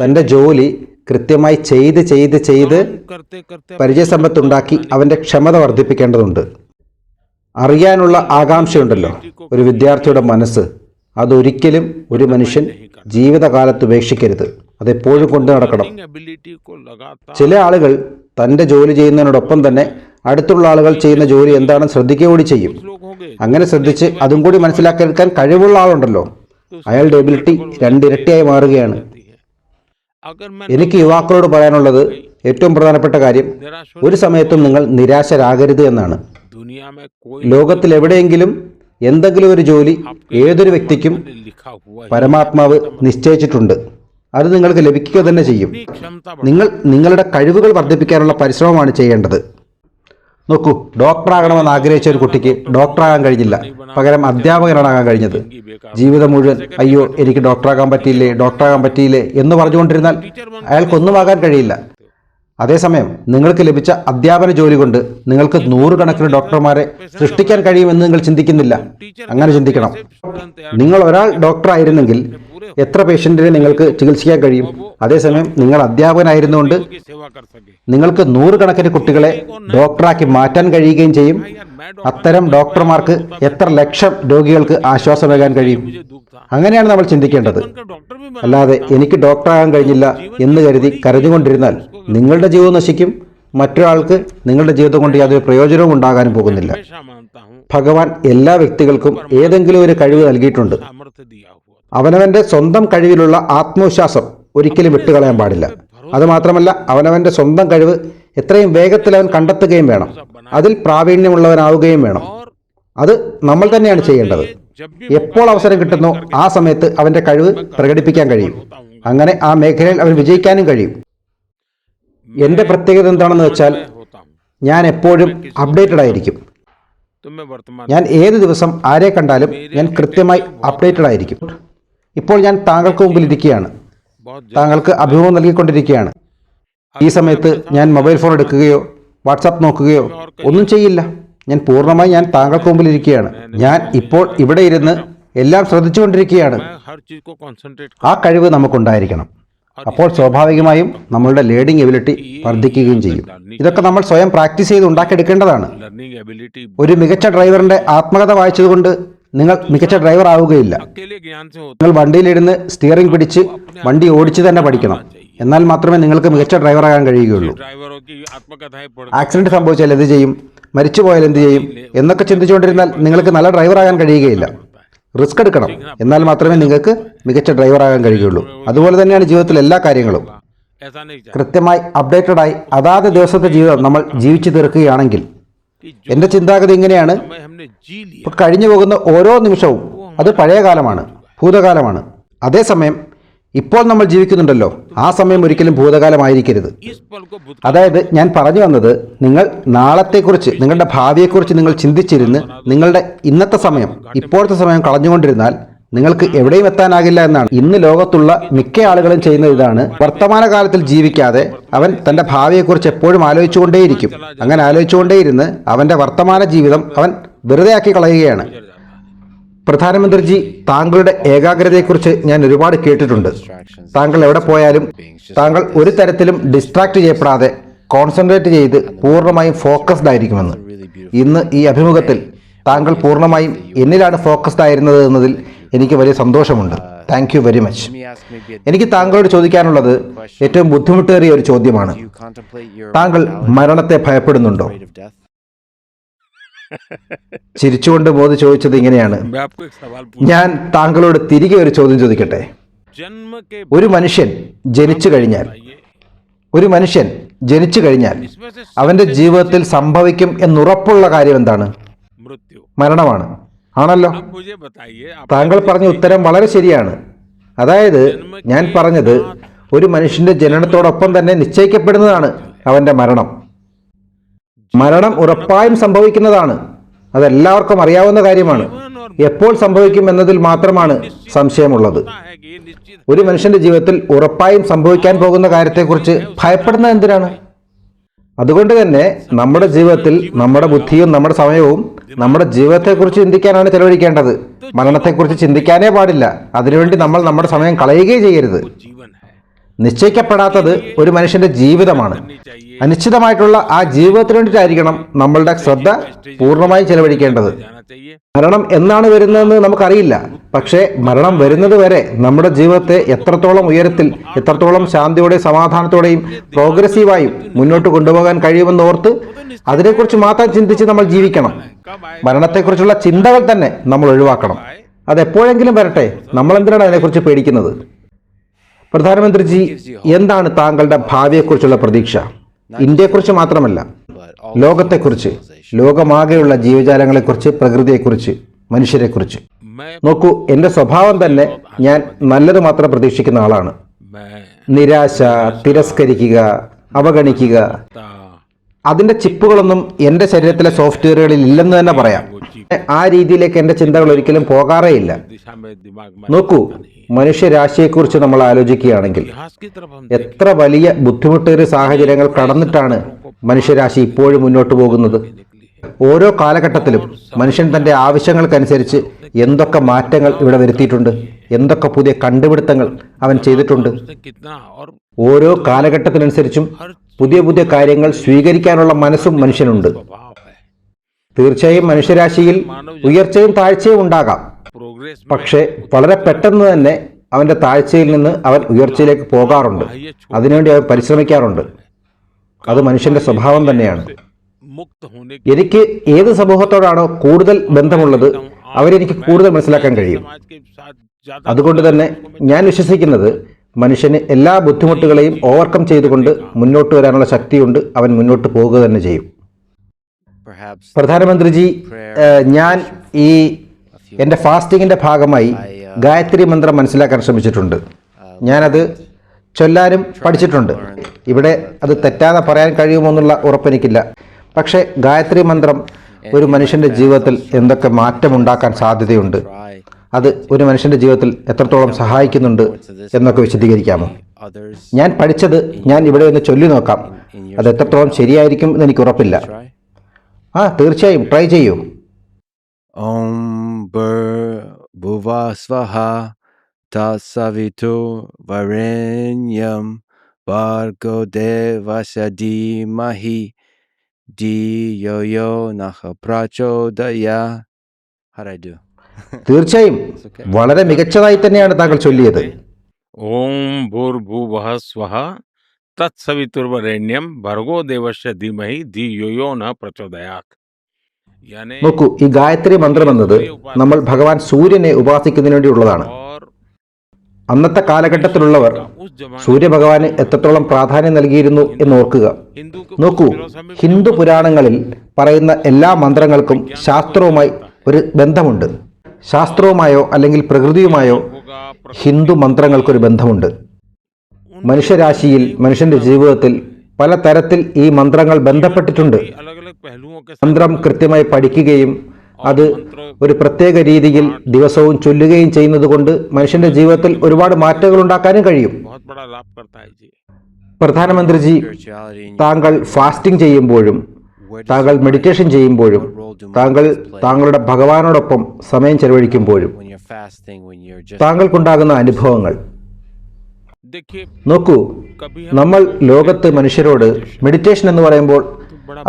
തൻ്റെ ജോലി കൃത്യമായി ചെയ്ത് പരിചയസമ്പത്തുണ്ടാക്കി അവൻ്റെ ക്ഷമത വർദ്ധിപ്പിക്കേണ്ടതുണ്ട്. അറിയാനുള്ള ആകാംക്ഷയുണ്ടല്ലോ ഒരു വിദ്യാർത്ഥിയുടെ മനസ്സ്, അതൊരിക്കലും ഒരു മനുഷ്യൻ ജീവിതകാലത്ത് ഉപേക്ഷിക്കരുത്. അതെപ്പോഴും കൊണ്ടു നടക്കണം. ചില ആളുകൾ തൻ്റെ ജോലി ചെയ്യുന്നതിനോടൊപ്പം തന്നെ അടുത്തുള്ള ആളുകൾ ചെയ്യുന്ന ജോലി എന്താണെന്ന് ശ്രദ്ധിക്കുക കൂടി ചെയ്യും. അങ്ങനെ ശ്രദ്ധിച്ച് അതും കൂടി മനസ്സിലാക്കിയെടുക്കാൻ കഴിവുള്ള ആളുണ്ടല്ലോ, അയാളുടെ എബിലിറ്റി രണ്ടിരട്ടിയായി മാറുകയാണ്. എനിക്ക് യുവാക്കളോട് പറയാനുള്ളത് ഏറ്റവും പ്രധാനപ്പെട്ട കാര്യം, ഒരു സമയത്തും നിങ്ങൾ നിരാശരാകരുത് എന്നാണ്. ലോകത്തിൽ എവിടെയെങ്കിലും എന്തെങ്കിലും ഒരു ജോലി ഏതൊരു വ്യക്തിക്കും പരമാത്മാവ് നിശ്ചയിച്ചിട്ടുണ്ട്. അത് നിങ്ങൾക്ക് ലഭിക്കുക തന്നെ ചെയ്യും. നിങ്ങൾ നിങ്ങളുടെ കഴിവുകൾ വർദ്ധിപ്പിക്കാനുള്ള പരിശ്രമമാണ് ചെയ്യേണ്ടത്. നോക്കൂ, ഡോക്ടറാകണമെന്ന് ആഗ്രഹിച്ച ഒരു കുട്ടിക്ക് ഡോക്ടറാകാൻ കഴിഞ്ഞില്ല, പകരം അധ്യാപകനാകാൻ കഴിഞ്ഞത്. ജീവിതം മുഴുവൻ അയ്യോ എനിക്ക് ഡോക്ടറാകാൻ പറ്റിയില്ലേ എന്ന് പറഞ്ഞുകൊണ്ടിരുന്നാൽ അയാൾക്കൊന്നുമാകാൻ കഴിയില്ല. അതേസമയം നിങ്ങൾക്ക് ലഭിച്ച അധ്യാപന ജോലി കൊണ്ട് നിങ്ങൾക്ക് 100 കണക്കിന് ഡോക്ടർമാരെ സൃഷ്ടിക്കാൻ കഴിയുമെന്ന് നിങ്ങൾ ചിന്തിക്കുന്നില്ല. അങ്ങനെ ചിന്തിക്കണം. നിങ്ങൾ ഒരാൾ ഡോക്ടറായിരുന്നെങ്കിൽ എത്ര പേഷ്യൻറ്റിനെ നിങ്ങൾക്ക് ചികിത്സിക്കാൻ കഴിയും? അതേസമയം നിങ്ങൾ അധ്യാപകനായിരുന്നുകൊണ്ട് നിങ്ങൾക്ക് 100 കണക്കിന് കുട്ടികളെ ഡോക്ടറാക്കി മാറ്റാൻ കഴിയുകയും ചെയ്യും. അത്തരം ഡോക്ടർമാർക്ക് എത്ര ലക്ഷം രോഗികൾക്ക് ആശ്വാസമേകാൻ കഴിയും? അങ്ങനെയാണ് നമ്മൾ ചിന്തിക്കേണ്ടത്. അല്ലാതെ എനിക്ക് ഡോക്ടറാകാൻ കഴിഞ്ഞില്ല എന്ന് കരുതിക്കൊണ്ടിരുന്നാൽ നിങ്ങളുടെ ജീവിതം നശിക്കും. മറ്റൊരാൾക്ക് നിങ്ങളുടെ ജീവിതം കൊണ്ട് യാതൊരു പ്രയോജനവും ഉണ്ടാകാനും പോകുന്നില്ല. ഭഗവാൻ എല്ലാ വ്യക്തികൾക്കും ഏതെങ്കിലും ഒരു കഴിവ് നൽകിയിട്ടുണ്ട്. അവനവന്റെ സ്വന്തം കഴിവിലുള്ള ആത്മവിശ്വാസം ഒരിക്കലും വിട്ടുകളയാൻ പാടില്ല. അതുമാത്രമല്ല, അവനവന്റെ സ്വന്തം കഴിവ് എത്രയും വേഗത്തിൽ അവൻ കണ്ടെത്തുകയും വേണം. അതിൽ പ്രാവീണ്യമുള്ളവനാവുകയും വേണം. അത് നമ്മൾ തന്നെയാണ് ചെയ്യേണ്ടത്. എപ്പോൾ അവസരം കിട്ടുന്നോ ആ സമയത്ത് അവന്റെ കഴിവ് പ്രകടിപ്പിക്കാൻ കഴിയും. അങ്ങനെ ആ മേഖലയിൽ അവൻ വിജയിക്കാനും കഴിയും. എൻ്റെ പ്രത്യേകത എന്താണെന്ന് വെച്ചാൽ, ഞാൻ എപ്പോഴും അപ്ഡേറ്റഡ് ആയിരിക്കും. ഞാൻ ഏത് ദിവസം ആരെ കണ്ടാലും ഞാൻ കൃത്യമായി അപ്ഡേറ്റഡ് ആയിരിക്കും. ഇപ്പോൾ ഞാൻ താങ്കൾക്ക് മുമ്പിൽ ഇരിക്കുകയാണ്, താങ്കൾക്ക് അഭിമുഖം നൽകിക്കൊണ്ടിരിക്കുകയാണ്. ഈ സമയത്ത് ഞാൻ മൊബൈൽ ഫോൺ എടുക്കുകയോ വാട്സാപ്പ് നോക്കുകയോ ഒന്നും ചെയ്യില്ല. ഞാൻ താങ്കൾക്ക് മുമ്പിൽ ഇരിക്കുകയാണ്. ഞാൻ ഇപ്പോൾ ഇവിടെ ഇരുന്ന് എല്ലാം ശ്രദ്ധിച്ചുകൊണ്ടിരിക്കുകയാണ്. ആ കഴിവ് നമുക്കുണ്ടായിരിക്കണം. അപ്പോൾ സ്വാഭാവികമായും നമ്മളുടെ ലേണിംഗ് എബിലിറ്റി വർദ്ധിക്കുകയും ചെയ്യും. ഇതൊക്കെ നമ്മൾ സ്വയം പ്രാക്ടീസ് ചെയ്ത് ഉണ്ടാക്കിയെടുക്കേണ്ടതാണ്. ഒരു മികച്ച ഡ്രൈവറിന്റെ ആത്മകഥ വായിച്ചതുകൊണ്ട് നിങ്ങൾ മികച്ച ഡ്രൈവർ ആവുകയില്ല. നിങ്ങൾ വണ്ടിയിലിരുന്ന് സ്റ്റിയറിംഗ് പിടിച്ച് വണ്ടി ഓടിച്ച് തന്നെ പഠിക്കണം. എന്നാൽ മാത്രമേ നിങ്ങൾക്ക് മികച്ച ഡ്രൈവറാകാൻ കഴിയുകയുള്ളൂ. ആക്സിഡന്റ് സംഭവിച്ചാൽ എന്ത് ചെയ്യും, മരിച്ചു പോയാൽ എന്ത് ചെയ്യും എന്നൊക്കെ ചിന്തിച്ചുകൊണ്ടിരുന്നാൽ നിങ്ങൾക്ക് നല്ല ഡ്രൈവറാകാൻ കഴിയുകയില്ല. റിസ്ക് എടുക്കണം, എന്നാൽ മാത്രമേ നിങ്ങൾക്ക് മികച്ച ഡ്രൈവറാകാൻ കഴിയുകയുള്ളൂ. അതുപോലെ തന്നെയാണ് ജീവിതത്തിൽ എല്ലാ കാര്യങ്ങളും. കൃത്യമായി അപ്ഡേറ്റഡായി അതാത് ദിവസത്തെ ജീവിതം നമ്മൾ ജീവിച്ചു തീർക്കുകയാണെങ്കിൽ, എൻ്റെ ചിന്താഗതി ഇങ്ങനെയാണ്, കഴിഞ്ഞു പോകുന്ന ഓരോ നിമിഷവും അത് പഴയ കാലമാണ്, ഭൂതകാലമാണ്. അതേസമയം ഇപ്പോൾ നമ്മൾ ജീവിക്കുന്നുണ്ടല്ലോ, ആ സമയം ഒരിക്കലും ഭൂതകാലമായിരിക്കരുത്. അതായത് ഞാൻ പറഞ്ഞു വന്നത്, നിങ്ങൾ നാളത്തെക്കുറിച്ച്, നിങ്ങളുടെ ഭാവിയെക്കുറിച്ച് നിങ്ങൾ ചിന്തിച്ചിരുന്ന് നിങ്ങളുടെ ഇന്നത്തെ സമയം, ഇപ്പോഴത്തെ സമയം കളഞ്ഞുകൊണ്ടിരുന്നാൽ നിങ്ങൾക്ക് എവിടെയും എത്താനാകില്ല എന്നാണ്. ഇന്ന് ലോകത്തുള്ള മിക്ക ആളുകളും ചെയ്യുന്ന ഇതാണ്. വർത്തമാനകാലത്തിൽ ജീവിക്കാതെ അവൻ തൻ്റെ ഭാവിയെക്കുറിച്ച് എപ്പോഴും ആലോചിച്ചുകൊണ്ടേയിരിക്കും. അങ്ങനെ ആലോചിച്ചുകൊണ്ടേയിരുന്ന് അവൻ്റെ വർത്തമാന ജീവിതം അവൻ വെറുതെ ആക്കി കളയുകയാണ്. പ്രധാനമന്ത്രിജി, താങ്കളുടെ ഏകാഗ്രതയെക്കുറിച്ച് ഞാൻ ഒരുപാട് കേട്ടിട്ടുണ്ട്. താങ്കൾ എവിടെ പോയാലും താങ്കൾ ഒരു തരത്തിലും ഡിസ്ട്രാക്ട് ചെയ്യപ്പെടാതെ കോൺസെൻട്രേറ്റ് ചെയ്ത് പൂർണ്ണമായും ഫോക്കസ്ഡ് ആയിരിക്കുമെന്ന്. ഇന്ന് ഈ അഭിമുഖത്തിൽ താങ്കൾ പൂർണ്ണമായും എന്നിലാണ് ഫോക്കസ്ഡ് ആയിരുന്നത് എന്നതിൽ എനിക്ക് വലിയ സന്തോഷമുണ്ട്. Thank you very much. എനിക്ക് താങ്കളോട് ചോദിക്കാനുള്ളത് ഏറ്റവും ബുദ്ധിമുട്ടേറിയ ഒരു ചോദ്യമാണ്. താങ്കൾ മരണത്തെ ഭയപ്പെടുന്നുണ്ടോ? ചിരിച്ചുകൊണ്ട് മോദി ചോദിച്ചത് ഇങ്ങനെയാണ്. ഞാൻ താങ്കളോട് തിരികെ ഒരു ചോദ്യം ചോദിക്കട്ടെ. ഒരു മനുഷ്യൻ ജനിച്ചു കഴിഞ്ഞാൽ അവന്റെ ജീവിതത്തിൽ സംഭവിക്കും എന്നുറപ്പുള്ള കാര്യം എന്താണ്? മരണമാണ്, ആണല്ലോ? താങ്കൾ പറഞ്ഞ ഉത്തരം വളരെ ശരിയാണ്. അതായത് ഞാൻ പറഞ്ഞത് ഒരു മനുഷ്യന്റെ ജനനത്തോടൊപ്പം തന്നെ നിശ്ചയിക്കപ്പെടുന്നതാണ് അവന്റെ മരണം. മരണം ഉറപ്പായും സംഭവിക്കുന്നതാണ്. അതെല്ലാവർക്കും അറിയാവുന്ന കാര്യമാണ്. എപ്പോൾ സംഭവിക്കും എന്നതിൽ മാത്രമാണ് സംശയമുള്ളത്. ഒരു മനുഷ്യന്റെ ജീവിതത്തിൽ ഉറപ്പായും സംഭവിക്കാൻ പോകുന്ന കാര്യത്തെക്കുറിച്ച് ഭയപ്പെടുന്നത് എന്തിനാണ്? അതുകൊണ്ട് തന്നെ നമ്മുടെ ജീവിതത്തിൽ നമ്മുടെ ബുദ്ധിയും നമ്മുടെ സമയവും നമ്മുടെ ജീവിതത്തെക്കുറിച്ച് ചിന്തിക്കാനാണ് ചെലവഴിക്കേണ്ടത്. മരണത്തെക്കുറിച്ച് ചിന്തിക്കാനേ പാടില്ല. അതിനുവേണ്ടി നമ്മൾ നമ്മുടെ സമയം കളയുകയും ചെയ്യരുത്. നിശ്ചയിക്കപ്പെടാത്തത് ഒരു മനുഷ്യന്റെ ജീവിതമാണ്. അനിശ്ചിതമായിട്ടുള്ള ആ ജീവിതത്തിന് വേണ്ടിയിട്ടായിരിക്കണം നമ്മളുടെ ശ്രദ്ധ പൂർണ്ണമായി ചെലവഴിക്കേണ്ടത്. മരണം എന്നാണ് വരുന്നതെന്ന് നമുക്കറിയില്ല. പക്ഷേ മരണം വരുന്നത് വരെ നമ്മുടെ ജീവിതത്തെ എത്രത്തോളം ഉയരത്തിൽ, എത്രത്തോളം ശാന്തിയോടെയും സമാധാനത്തോടെയും പ്രോഗ്രസീവായും മുന്നോട്ട് കൊണ്ടുപോകാൻ കഴിയുമെന്ന് ഓർത്ത് അതിനെക്കുറിച്ച് മാത്രം ചിന്തിച്ച് നമ്മൾ ജീവിക്കണം. മരണത്തെക്കുറിച്ചുള്ള ചിന്തകൾ തന്നെ നമ്മൾ ഒഴിവാക്കണം. അതെപ്പോഴെങ്കിലും വരട്ടെ, നമ്മൾ എന്തിനാണ് അതിനെക്കുറിച്ച് പേടിക്കുന്നത്? പ്രധാനമന്ത്രിജി, എന്താണ് താങ്കളുടെ ഭാവിയെക്കുറിച്ചുള്ള പ്രതീക്ഷ? ഇന്ത്യയെക്കുറിച്ച് മാത്രമല്ല, ലോകത്തെക്കുറിച്ച്, ലോകമാകെയുള്ള ജീവജാലങ്ങളെക്കുറിച്ച്, പ്രകൃതിയെക്കുറിച്ച്, മനുഷ്യരെക്കുറിച്ച്. നോക്കൂ, എൻ്റെ സ്വഭാവം തന്നെ ഞാൻ നല്ലത് മാത്രം പ്രതീക്ഷിക്കുന്ന ആളാണ്. നിരാശ, തിരസ്കരിക്കുക, അവഗണിക്കുക, അതിൻ്റെ ചിപ്പുകളൊന്നും എൻ്റെ ശരീരത്തിലെ സോഫ്റ്റ്വെയറുകളിൽ ഇല്ലെന്ന് തന്നെ പറയാം. ആ രീതിയിലേക്ക് എൻ്റെ ചിന്തകൾ ഒരിക്കലും പോകാറേ ഇല്ല. നോക്കൂ, മനുഷ്യരാശിയെക്കുറിച്ച് നമ്മൾ ആലോചിക്കുകയാണെങ്കിൽ എത്ര വലിയ ബുദ്ധിമുട്ടേറിയ സാഹചര്യങ്ങൾ കടന്നിട്ടാണ് മനുഷ്യരാശി ഇപ്പോഴും മുന്നോട്ട് പോകുന്നത്. ഓരോ കാലഘട്ടത്തിലും മനുഷ്യൻ തൻ്റെ ആവശ്യങ്ങൾക്കനുസരിച്ച് എന്തൊക്കെ മാറ്റങ്ങൾ ഇവിടെ വരുത്തിയിട്ടുണ്ട്, എന്തൊക്കെ പുതിയ കണ്ടുപിടുത്തങ്ങൾ അവൻ ചെയ്തിട്ടുണ്ട്. ഓരോ കാലഘട്ടത്തിനനുസരിച്ചും പുതിയ പുതിയ കാര്യങ്ങൾ സ്വീകരിക്കാനുള്ള മനസ്സും മനുഷ്യനുണ്ട്. തീർച്ചയായും മനുഷ്യരാശിയിൽ ഉയർച്ചയും താഴ്ചയും ഉണ്ടാകാം. പക്ഷേ വളരെ പെട്ടെന്ന് തന്നെ അവൻ്റെ താഴ്ചയിൽ നിന്ന് അവൻ ഉയർച്ചയിലേക്ക് പോകാറുണ്ട്. അതിനുവേണ്ടി അവൻ പരിശ്രമിക്കാറുണ്ട്. അത് മനുഷ്യന്റെ സ്വഭാവം തന്നെയാണ്. എനിക്ക് ഏത് സമൂഹത്തോടാണോ കൂടുതൽ ബന്ധമുള്ളത് അവരെനിക്ക് കൂടുതൽ മനസ്സിലാക്കാൻ കഴിയും. അതുകൊണ്ട് തന്നെ ഞാൻ വിശ്വസിക്കുന്നത് മനുഷ്യന് എല്ലാ ബുദ്ധിമുട്ടുകളെയും ഓവർകം ചെയ്തുകൊണ്ട് മുന്നോട്ട് വരാനുള്ള ശക്തിയുണ്ട്. അവൻ മുന്നോട്ട് പോവുക തന്നെ ചെയ്യും. പ്രധാനമന്ത്രിജി, ഞാൻ ഈ എൻ്റെ ഫാസ്റ്റിങ്ങിൻ്റെ ഭാഗമായി ഗായത്രി മന്ത്രം മനസ്സിലാക്കാൻ ശ്രമിച്ചിട്ടുണ്ട്. ഞാനത് ചൊല്ലാനും പഠിച്ചിട്ടുണ്ട്. ഇവിടെ അത് തെറ്റാതെ പറയാൻ കഴിയുമോ എന്നുള്ള ഉറപ്പെനിക്കില്ല. പക്ഷേ ഗായത്രി മന്ത്രം ഒരു മനുഷ്യൻ്റെ ജീവിതത്തിൽ എന്തൊക്കെ മാറ്റമുണ്ടാക്കാൻ സാധ്യതയുണ്ട്, അത് ഒരു മനുഷ്യൻ്റെ ജീവിതത്തിൽ എത്രത്തോളം സഹായിക്കുന്നുണ്ട് എന്നൊക്കെ വിശദീകരിക്കാമോ? ഞാൻ പഠിച്ചത് ഞാൻ ഇവിടെ ഒന്ന് ചൊല്ലി നോക്കാം. അത് എത്രത്തോളം ശരിയായിരിക്കും എന്ന് എനിക്ക് ഉറപ്പില്ല. തീർച്ചയായും ട്രൈ ചെയ്യൂ. ഓം ഭൂർഭുവഃ സ്വഃ തത്സവിതുർ വരേണ്യം ഭർഗോ ദേവസ്യ ധീമഹി ധിയോ യോ നഃ പ്രചോദയാത്. How do I do? തീർച്ചയായും വളരെ മികച്ചതായി തന്നെയാണ് താങ്കൾ ചൊല്ലിയത്. ഓം ഭൂർഭുവഃ സ്വഃ തത്സവിതുർവരേണ്യം ഭർഗോ ദേവസ്യ ധീമഹി ധിയോ യോ നഃ പ്രചോദയാത്. നോക്കൂ, ഈ ഗായത്രി മന്ത്രം എന്നത് നമ്മൾ ഭഗവാൻ സൂര്യനെ ഉപാസിക്കുന്നതിന് വേണ്ടിയുള്ളതാണ്. അന്നത്തെ കാലഘട്ടത്തിലുള്ളവർ സൂര്യഭഗവാന് എത്രത്തോളം പ്രാധാന്യം നൽകിയിരുന്നു എന്ന് ഓർക്കുക. നോക്കൂ, ഹിന്ദു പുരാണങ്ങളിൽ പറയുന്ന എല്ലാ മന്ത്രങ്ങൾക്കും ശാസ്ത്രവുമായി ഒരു ബന്ധമുണ്ട്. ശാസ്ത്രവുമായോ അല്ലെങ്കിൽ പ്രകൃതിയുമായോ ഹിന്ദു മന്ത്രങ്ങൾക്കൊരു ബന്ധമുണ്ട്. മനുഷ്യരാശിയിൽ, മനുഷ്യന്റെ ജീവിതത്തിൽ പലതരത്തിൽ ഈ മന്ത്രങ്ങൾ ബന്ധപ്പെട്ടിട്ടുണ്ട്. മന്ത്രം കൃത്യമായി പഠിക്കുകയും അത് ഒരു പ്രത്യേക രീതിയിൽ ദിവസവും ചൊല്ലുകയും ചെയ്യുന്നത് കൊണ്ട് മനുഷ്യന്റെ ജീവിതത്തിൽ ഒരുപാട് മാറ്റങ്ങൾ ഉണ്ടാക്കാനും കഴിയും. बहुत बड़ा लाभ करता है जी. പ്രധാനമന്ത്രിജി, spirituality in your താങ്കൾ ഫാസ്റ്റിംഗ് ചെയ്യുമ്പോഴും താങ്കൾ മെഡിറ്റേഷൻ ചെയ്യുമ്പോഴും താങ്കൾ താങ്കളുടെ ഭഗവാനോടൊപ്പം സമയം ചെലവഴിക്കുമ്പോഴും when you're fasting, when you're just താങ്കൾക്കുണ്ടാകുന്ന അനുഭവങ്ങൾ देखिए നോക്കൂ. कभी നമ്മൾ ലോകത്ത് മനുഷ്യരോട് മെഡിറ്റേഷൻ എന്ന് പറയുമ്പോൾ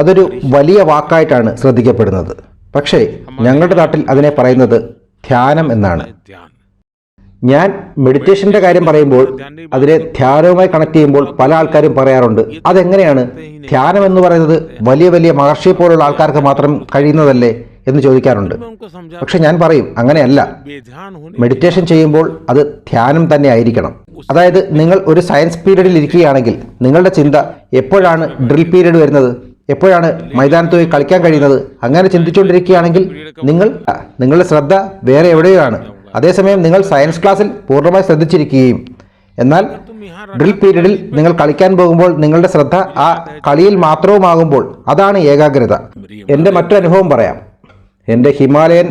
അതൊരു വലിയ വാക്കായിട്ടാണ് ശ്രദ്ധിക്കപ്പെടുന്നത്. പക്ഷേ ഞങ്ങളുടെ നാട്ടിൽ അതിനെ പറയുന്നത് ധ്യാനം എന്നാണ്. ध्यान ഞാൻ മെഡിറ്റേഷന്റെ കാര്യം പറയുമ്പോൾ അതിനെ ധ്യാനവുമായി കണക്ട് ചെയ്യുമ്പോൾ പല ആൾക്കാരും പറയാറുണ്ട്, അതെങ്ങനെയാണ് ധ്യാനം എന്ന് പറയുന്നത് വലിയ വലിയ മഹർഷിയെ പോലുള്ള ആൾക്കാർക്ക് മാത്രം കഴിയുന്നതല്ലേ എന്ന് ചോദിക്കാറുണ്ട്. मैं उनको समझा പക്ഷെ ഞാൻ പറയും അങ്ങനെയല്ല. बेध्यान होने മെഡിറ്റേഷൻ ചെയ്യുമ്പോൾ അത് ധ്യാനം തന്നെ ആയിരിക്കണം. അതായത് നിങ്ങൾ ഒരു സയൻസ് പീരീഡിൽ ഇരിക്കുകയാണെങ്കിൽ നിങ്ങളുടെ ചിന്ത എപ്പോഴാണ് ഡ്രിൽ പീരീഡ് വരുന്നത്, എപ്പോഴാണ് മൈതാനത്ത് പോയി കളിക്കാൻ കഴിയുന്നത്, അങ്ങനെ ചിന്തിച്ചുകൊണ്ടിരിക്കുകയാണെങ്കിൽ നിങ്ങളുടെ ശ്രദ്ധ വേറെ എവിടെയോ ആണ്. അതേസമയം നിങ്ങൾ സയൻസ് ക്ലാസ്സിൽ പൂർണ്ണമായി ശ്രദ്ധിച്ചിരിക്കുകയും എന്നാൽ ഡ്രിൽ പീരീഡിൽ നിങ്ങൾ കളിക്കാൻ പോകുമ്പോൾ നിങ്ങളുടെ ശ്രദ്ധ ആ കളിയിൽ മാത്രവുമാകുമ്പോൾ അതാണ് ഏകാഗ്രത. എൻ്റെ മറ്റൊരു അനുഭവം പറയാം. എൻ്റെ ഹിമാലയൻ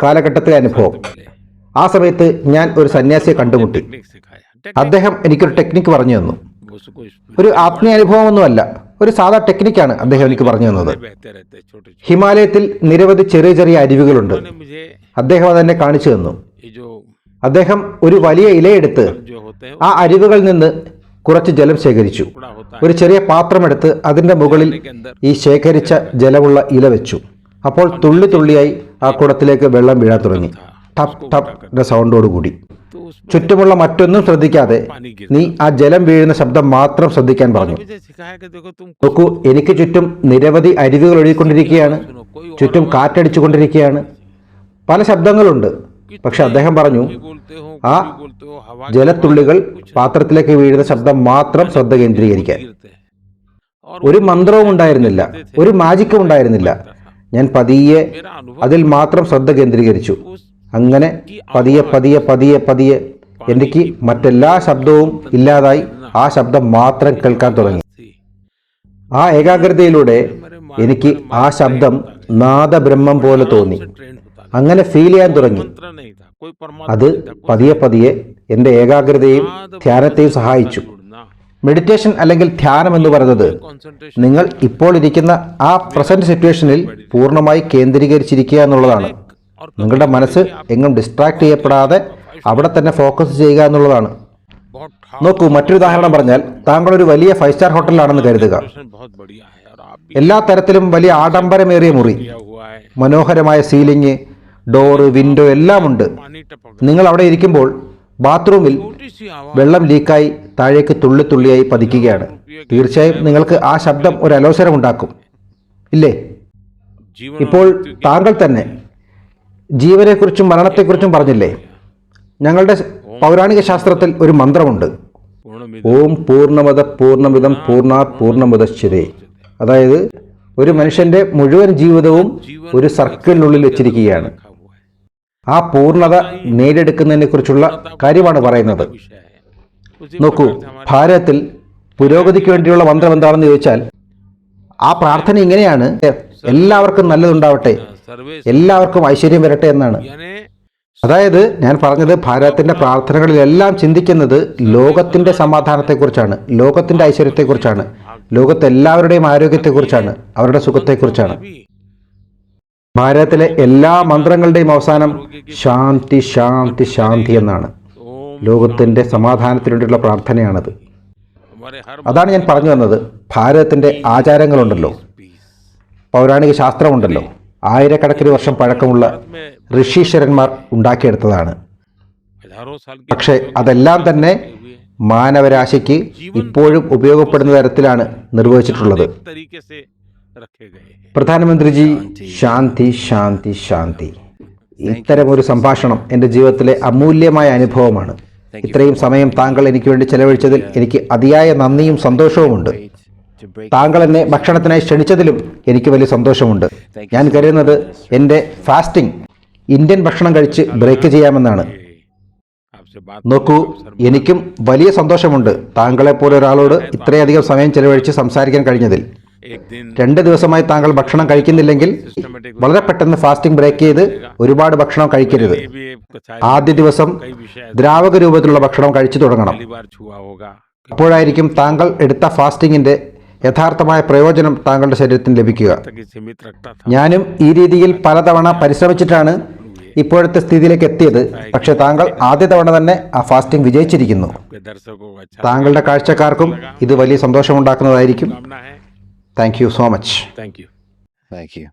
കാലഘട്ടത്തിലെ അനുഭവം. ആ സമയത്ത് ഞാൻ ഒരു സന്യാസിയെ കണ്ടുമുട്ടി. टेक्निक सिखाया. അദ്ദേഹം എനിക്കൊരു ടെക്നിക്ക് പറഞ്ഞു തന്നു. उसको ഒരു ആത്മീയ അനുഭവമൊന്നുമല്ല, ഒരു സാധാ ടെക്നിക്കാണ് അദ്ദേഹം എനിക്ക് പറഞ്ഞു തന്നത്. बहते रहते छोटे छोटे. ഹിമാലയത്തിൽ നിരവധി ചെറിയ ചെറിയ അരുവികളുണ്ട്. उन्होंने मुझे അദ്ദേഹം അതെന്നെ കാണിച്ചു തന്നു. ये जो അദ്ദേഹം ഒരു വലിയ ഇലയെടുത്ത് जो होते हैं ആ അരുവികളിൽ നിന്ന് കുറച്ച് ജലം ശേഖരിച്ചു. टुकड़ा होता है ഒരു ചെറിയ പാത്രമെടുത്ത് അതിൻ്റെ മുകളിൽ के अंदर ഈ ശേഖരിച്ച ജലമുള്ള ഇല വെച്ചു. അപ്പോൾ തുള്ളി തുള്ളിയായി ആ കുടത്തിലേക്ക് വെള്ളം വീഴാൻ തുടങ്ങി. ടപ് ടപ് സൗണ്ടോടുകൂടി. तो उसमें ചുറ്റുമുള്ള മറ്റൊന്നും ശ്രദ്ധിക്കാതെ पानी गिर നീ ആ ജലം വീഴുന്ന ശബ്ദം മാത്രം ശ്രദ്ധിക്കാൻ പറഞ്ഞു. मुझे सिखाया कि देखो तुम നോക്കൂ, എനിക്ക് ചുറ്റും നിരവധി അരുവികൾ ഒഴുകിക്കൊണ്ടിരിക്കുകയാണ്, सुनो कोई ചുറ്റും കാറ്റടിച്ചുകൊണ്ടിരിക്കുകയാണ്, പല ശബ്ദങ്ങളുണ്ട്. പക്ഷെ അദ്ദേഹം പറഞ്ഞു बोलते हो ആ बोलते हो हवा ജലത്തുള്ളികൾ പാത്രത്തിലേക്ക് വീഴുന്ന ശബ്ദം മാത്രം ശ്രദ്ധ കേന്ദ്രീകരിക്കാൻ. गिरते हैं और ഒരു മന്ത്രവും ഉണ്ടായിരുന്നില്ല, ഒരു മാജിക്കും ഉണ്ടായിരുന്നില്ല. ഞാൻ പതിയെ मेरा अनुभव അതിൽ മാത്രം ശ്രദ്ധ കേന്ദ്രീകരിച്ചു. उस അങ്ങനെ പതിയെ പതിയെ പതിയെ പതിയെ എനിക്ക് മറ്റെല്ലാ ശബ്ദവും ഇല്ലാതായി ആ ശബ്ദം മാത്രം കേൾക്കാൻ തുടങ്ങി. थी ആ ഏകാഗ്രതയിലൂടെ എനിക്ക് ആ ശബ്ദം നാദബ്രഹ്മം പോലെ തോന്നി. ट्रेंड होता है. അങ്ങനെ ഫീൽ ചെയ്യാൻ തുടങ്ങി. मंत्र नहीं था, कोई परमात्मा അത് नहीं था, कोई പതിയെ പതിയെ എൻ്റെ ഏകാഗ്രതയും ധ്യാനത്തെയും സഹായിച്ചു. जुड़ना മെഡിറ്റേഷൻ അല്ലെങ്കിൽ ധ്യാനം എന്ന് പറയുന്നത് कंसंट्रेशन നിങ്ങൾ ഇപ്പോൾ ഇരിക്കുന്ന ആ പ്രസന്റ് സിറ്റുവേഷനിൽ പൂർണ്ണമായി കേന്ദ്രീകരിച്ചിരിക്കുക എന്നുള്ളതാണ്. और നിങ്ങളുടെ മനസ്സ് എങ്ങും ഡിസ്ട്രാക്ട് ചെയ്യപ്പെടാതെ അവിടെ തന്നെ ഫോക്കസ് ചെയ്യുക എന്നുള്ളതാണ്. बहुत നോക്കൂ, മറ്റൊരു ഉദാഹരണം പറഞ്ഞാൽ താങ്കൾ ഒരു വലിയ 5 സ്റ്റാർ ഹോട്ടലിലാണെന്ന് കരുതുക. कंसंट्रेशन बहुत बढ़िया है और आप भी എല്ലാ തരത്തിലും വലിയ ആഡംബരമേറിയ മുറി, किया हुआ है. മനോഹരമായ സീലിംഗ്, ഡോറ്, വിൻഡോ എല്ലാം ഉണ്ട്. पानी टपक നിങ്ങൾ അവിടെ ഇരിക്കുമ്പോൾ ബാത്റൂമിൽ छोटी सी आवाज വെള്ളം ലീക്കായി താഴേക്ക് തുള്ളി തുള്ളിയായി പതിക്കുകയാണ്. തീർച്ചയായും നിങ്ങൾക്ക് ആ ശബ്ദം ഒരു അലോസരം ഉണ്ടാക്കും, ഇല്ലേ? जीवन ഇപ്പോൾ താങ്കൾ തന്നെ ജീവനെക്കുറിച്ചും മരണത്തെക്കുറിച്ചും പറഞ്ഞില്ലേ? ഞങ്ങളുടെ പൗരാണിക ശാസ്ത്രത്തിൽ ഒരു മന്ത്രമുണ്ട്, पूर्ण ഓം പൂർണ്ണമദ പൂർണ്ണമിദം പൂർണ്ണാത് പൂർണ്ണമുദശ്ചിരേ. അതായത് ഒരു മനുഷ്യന്റെ മുഴുവൻ ജീവിതവും ഒരു സർക്കിളിനുള്ളിൽ വെച്ചിരിക്കുകയാണ്. रखा हुआ है. ആ പൂർണ്ണത നേടിയെടുക്കുന്നതിനെ കുറിച്ചുള്ള കാര്യമാണ് പറയുന്നത്. विषय है. उसी നോക്കൂ, प्रकार से हमारे ഭാരതത്തിൽ പുരോഗതിക്ക് വേണ്ടിയുള്ള മന്ത്രം എന്താണെന്ന് ചോദിച്ചാൽ ആ പ്രാർത്ഥന ഇങ്ങനെയാണ്: എല്ലാവർക്കും നല്ലതുണ്ടാവട്ടെ, सर्वे എല്ലാവർക്കും ഐശ്വര്യം വരട്ടെ എന്നാണ്. यानी അതായത് ഞാൻ പറഞ്ഞത് ഭാരതത്തിന്റെ പ്രാർത്ഥനകളിലെല്ലാം ചിന്തിക്കുന്നത് ലോകത്തിന്റെ സമാധാനത്തെക്കുറിച്ചാണ്, ലോകത്തിന്റെ ഐശ്വര്യത്തെക്കുറിച്ചാണ്, ലോകത്തെ എല്ലാവരുടെയും ആരോഗ്യത്തെക്കുറിച്ചാണ്, അവരുടെ സുഖത്തെക്കുറിച്ചാണ്. भी ഭാരതത്തിലെ എല്ലാ മന്ത്രങ്ങളുടെയും അവസാനം ശാന്തി ശാന്തി ശാന്തി എന്നാണ്. ओम ലോകത്തിന്റെ സമാധാനത്തിനു വേണ്ടിയുള്ള പ്രാർത്ഥനയാണത്. हमारे हर അതാണ് ഞാൻ പറഞ്ഞു വന്നത്. ഭാരതത്തിന്റെ ആചാരങ്ങളുണ്ടല്ലോ, पीस പൗരാണിക ശാസ്ത്രമുണ്ടല്ലോ, ആയിരക്കണക്കിന് വർഷം പഴക്കമുള്ള में ഋഷീശ്വരന്മാർ ഉണ്ടാക്കിയെടുത്തതാണ്. हजारों साल की പക്ഷെ അതെല്ലാം തന്നെ മാനവരാശിക്ക് ഇപ്പോഴും ഉപയോഗപ്പെടുന്ന തരത്തിലാണ് നിർവഹിച്ചിട്ടുള്ളത്. एक तरीके से रखे गए हैं. പ്രധാനമന്ത്രിജി, ശാന്തി ശാന്തി ശാന്തി. ഇത്തരം ഒരു സംഭാഷണം എൻ്റെ ജീവിതത്തിലെ അമൂല്യമായ അനുഭവമാണ്. ഇത്രയും സമയം താങ്കൾ എനിക്ക് വേണ്ടി ചെലവഴിച്ചതിൽ എനിക്ക് അതിയായ നന്ദിയും സന്തോഷവുമുണ്ട്. to break താങ്കൾ എന്നെ ഭക്ഷണത്തിനായി ക്ഷണിച്ചതിലും എനിക്ക് വലിയ സന്തോഷമുണ്ട്. ഞാൻ കരുതുന്നത് എൻ്റെ ഫാസ്റ്റിംഗ് ഇന്ത്യൻ ഭക്ഷണം കഴിച്ച് ബ്രേക്ക് ചെയ്യാമെന്നാണ്. आपसे बात നോക്കൂ, എനിക്കും വലിയ സന്തോഷമുണ്ട് താങ്കളെപ്പോലെ ഒരാളോട് ഇത്രയധികം സമയം ചെലവഴിച്ച് സംസാരിക്കാൻ കഴിഞ്ഞതിൽ. एक दिन 2 ദിവസമായി താങ്കൾ ഭക്ഷണം കഴിക്കുന്നില്ലെങ്കിൽ सिस्टमेटिक വളരെ പെട്ടെന്ന് ഫാസ്റ്റിംഗ് ബ്രേക്ക് ചെയ്ത് ഒരുപാട് ഭക്ഷണം കഴിക്കരുത്. ये भी एक कथा ആദ്യ ദിവസം कई विषय ദ്രാവക രൂപത്തിലുള്ള ഭക്ഷണം കഴിച്ചു തുടങ്ങണം. पहली बार छुआ होगा അപ്പോഴായിരിക്കും താങ്കൾ എടുത്ത ഫാസ്റ്റിങ്ങിന്റെ യഥാർത്ഥമായ പ്രയോജനം താങ്കളുടെ ശരീരത്തിന് ലഭിക്കുക. तक सीमित रखता था ഞാനും ഈ രീതിയിൽ പലതവണ പരിശ്രമിച്ചിട്ടാണ് ഇപ്പോഴത്തെ സ്ഥിതിയിലേക്ക് എത്തിയത്. പക്ഷേ താങ്കൾ ആദ്യ തവണ തന്നെ ആ ഫാസ്റ്റിംഗ് വിജയിച്ചിരിക്കുന്നു. आपके दर्शकों को अच्छा താങ്കളുടെ കാഴ്ചക്കാർക്കും ഇത് വലിയ സന്തോഷമുണ്ടാക്കുന്നതായിരിക്കും. कामना है thank you so much. Thank you Thank you.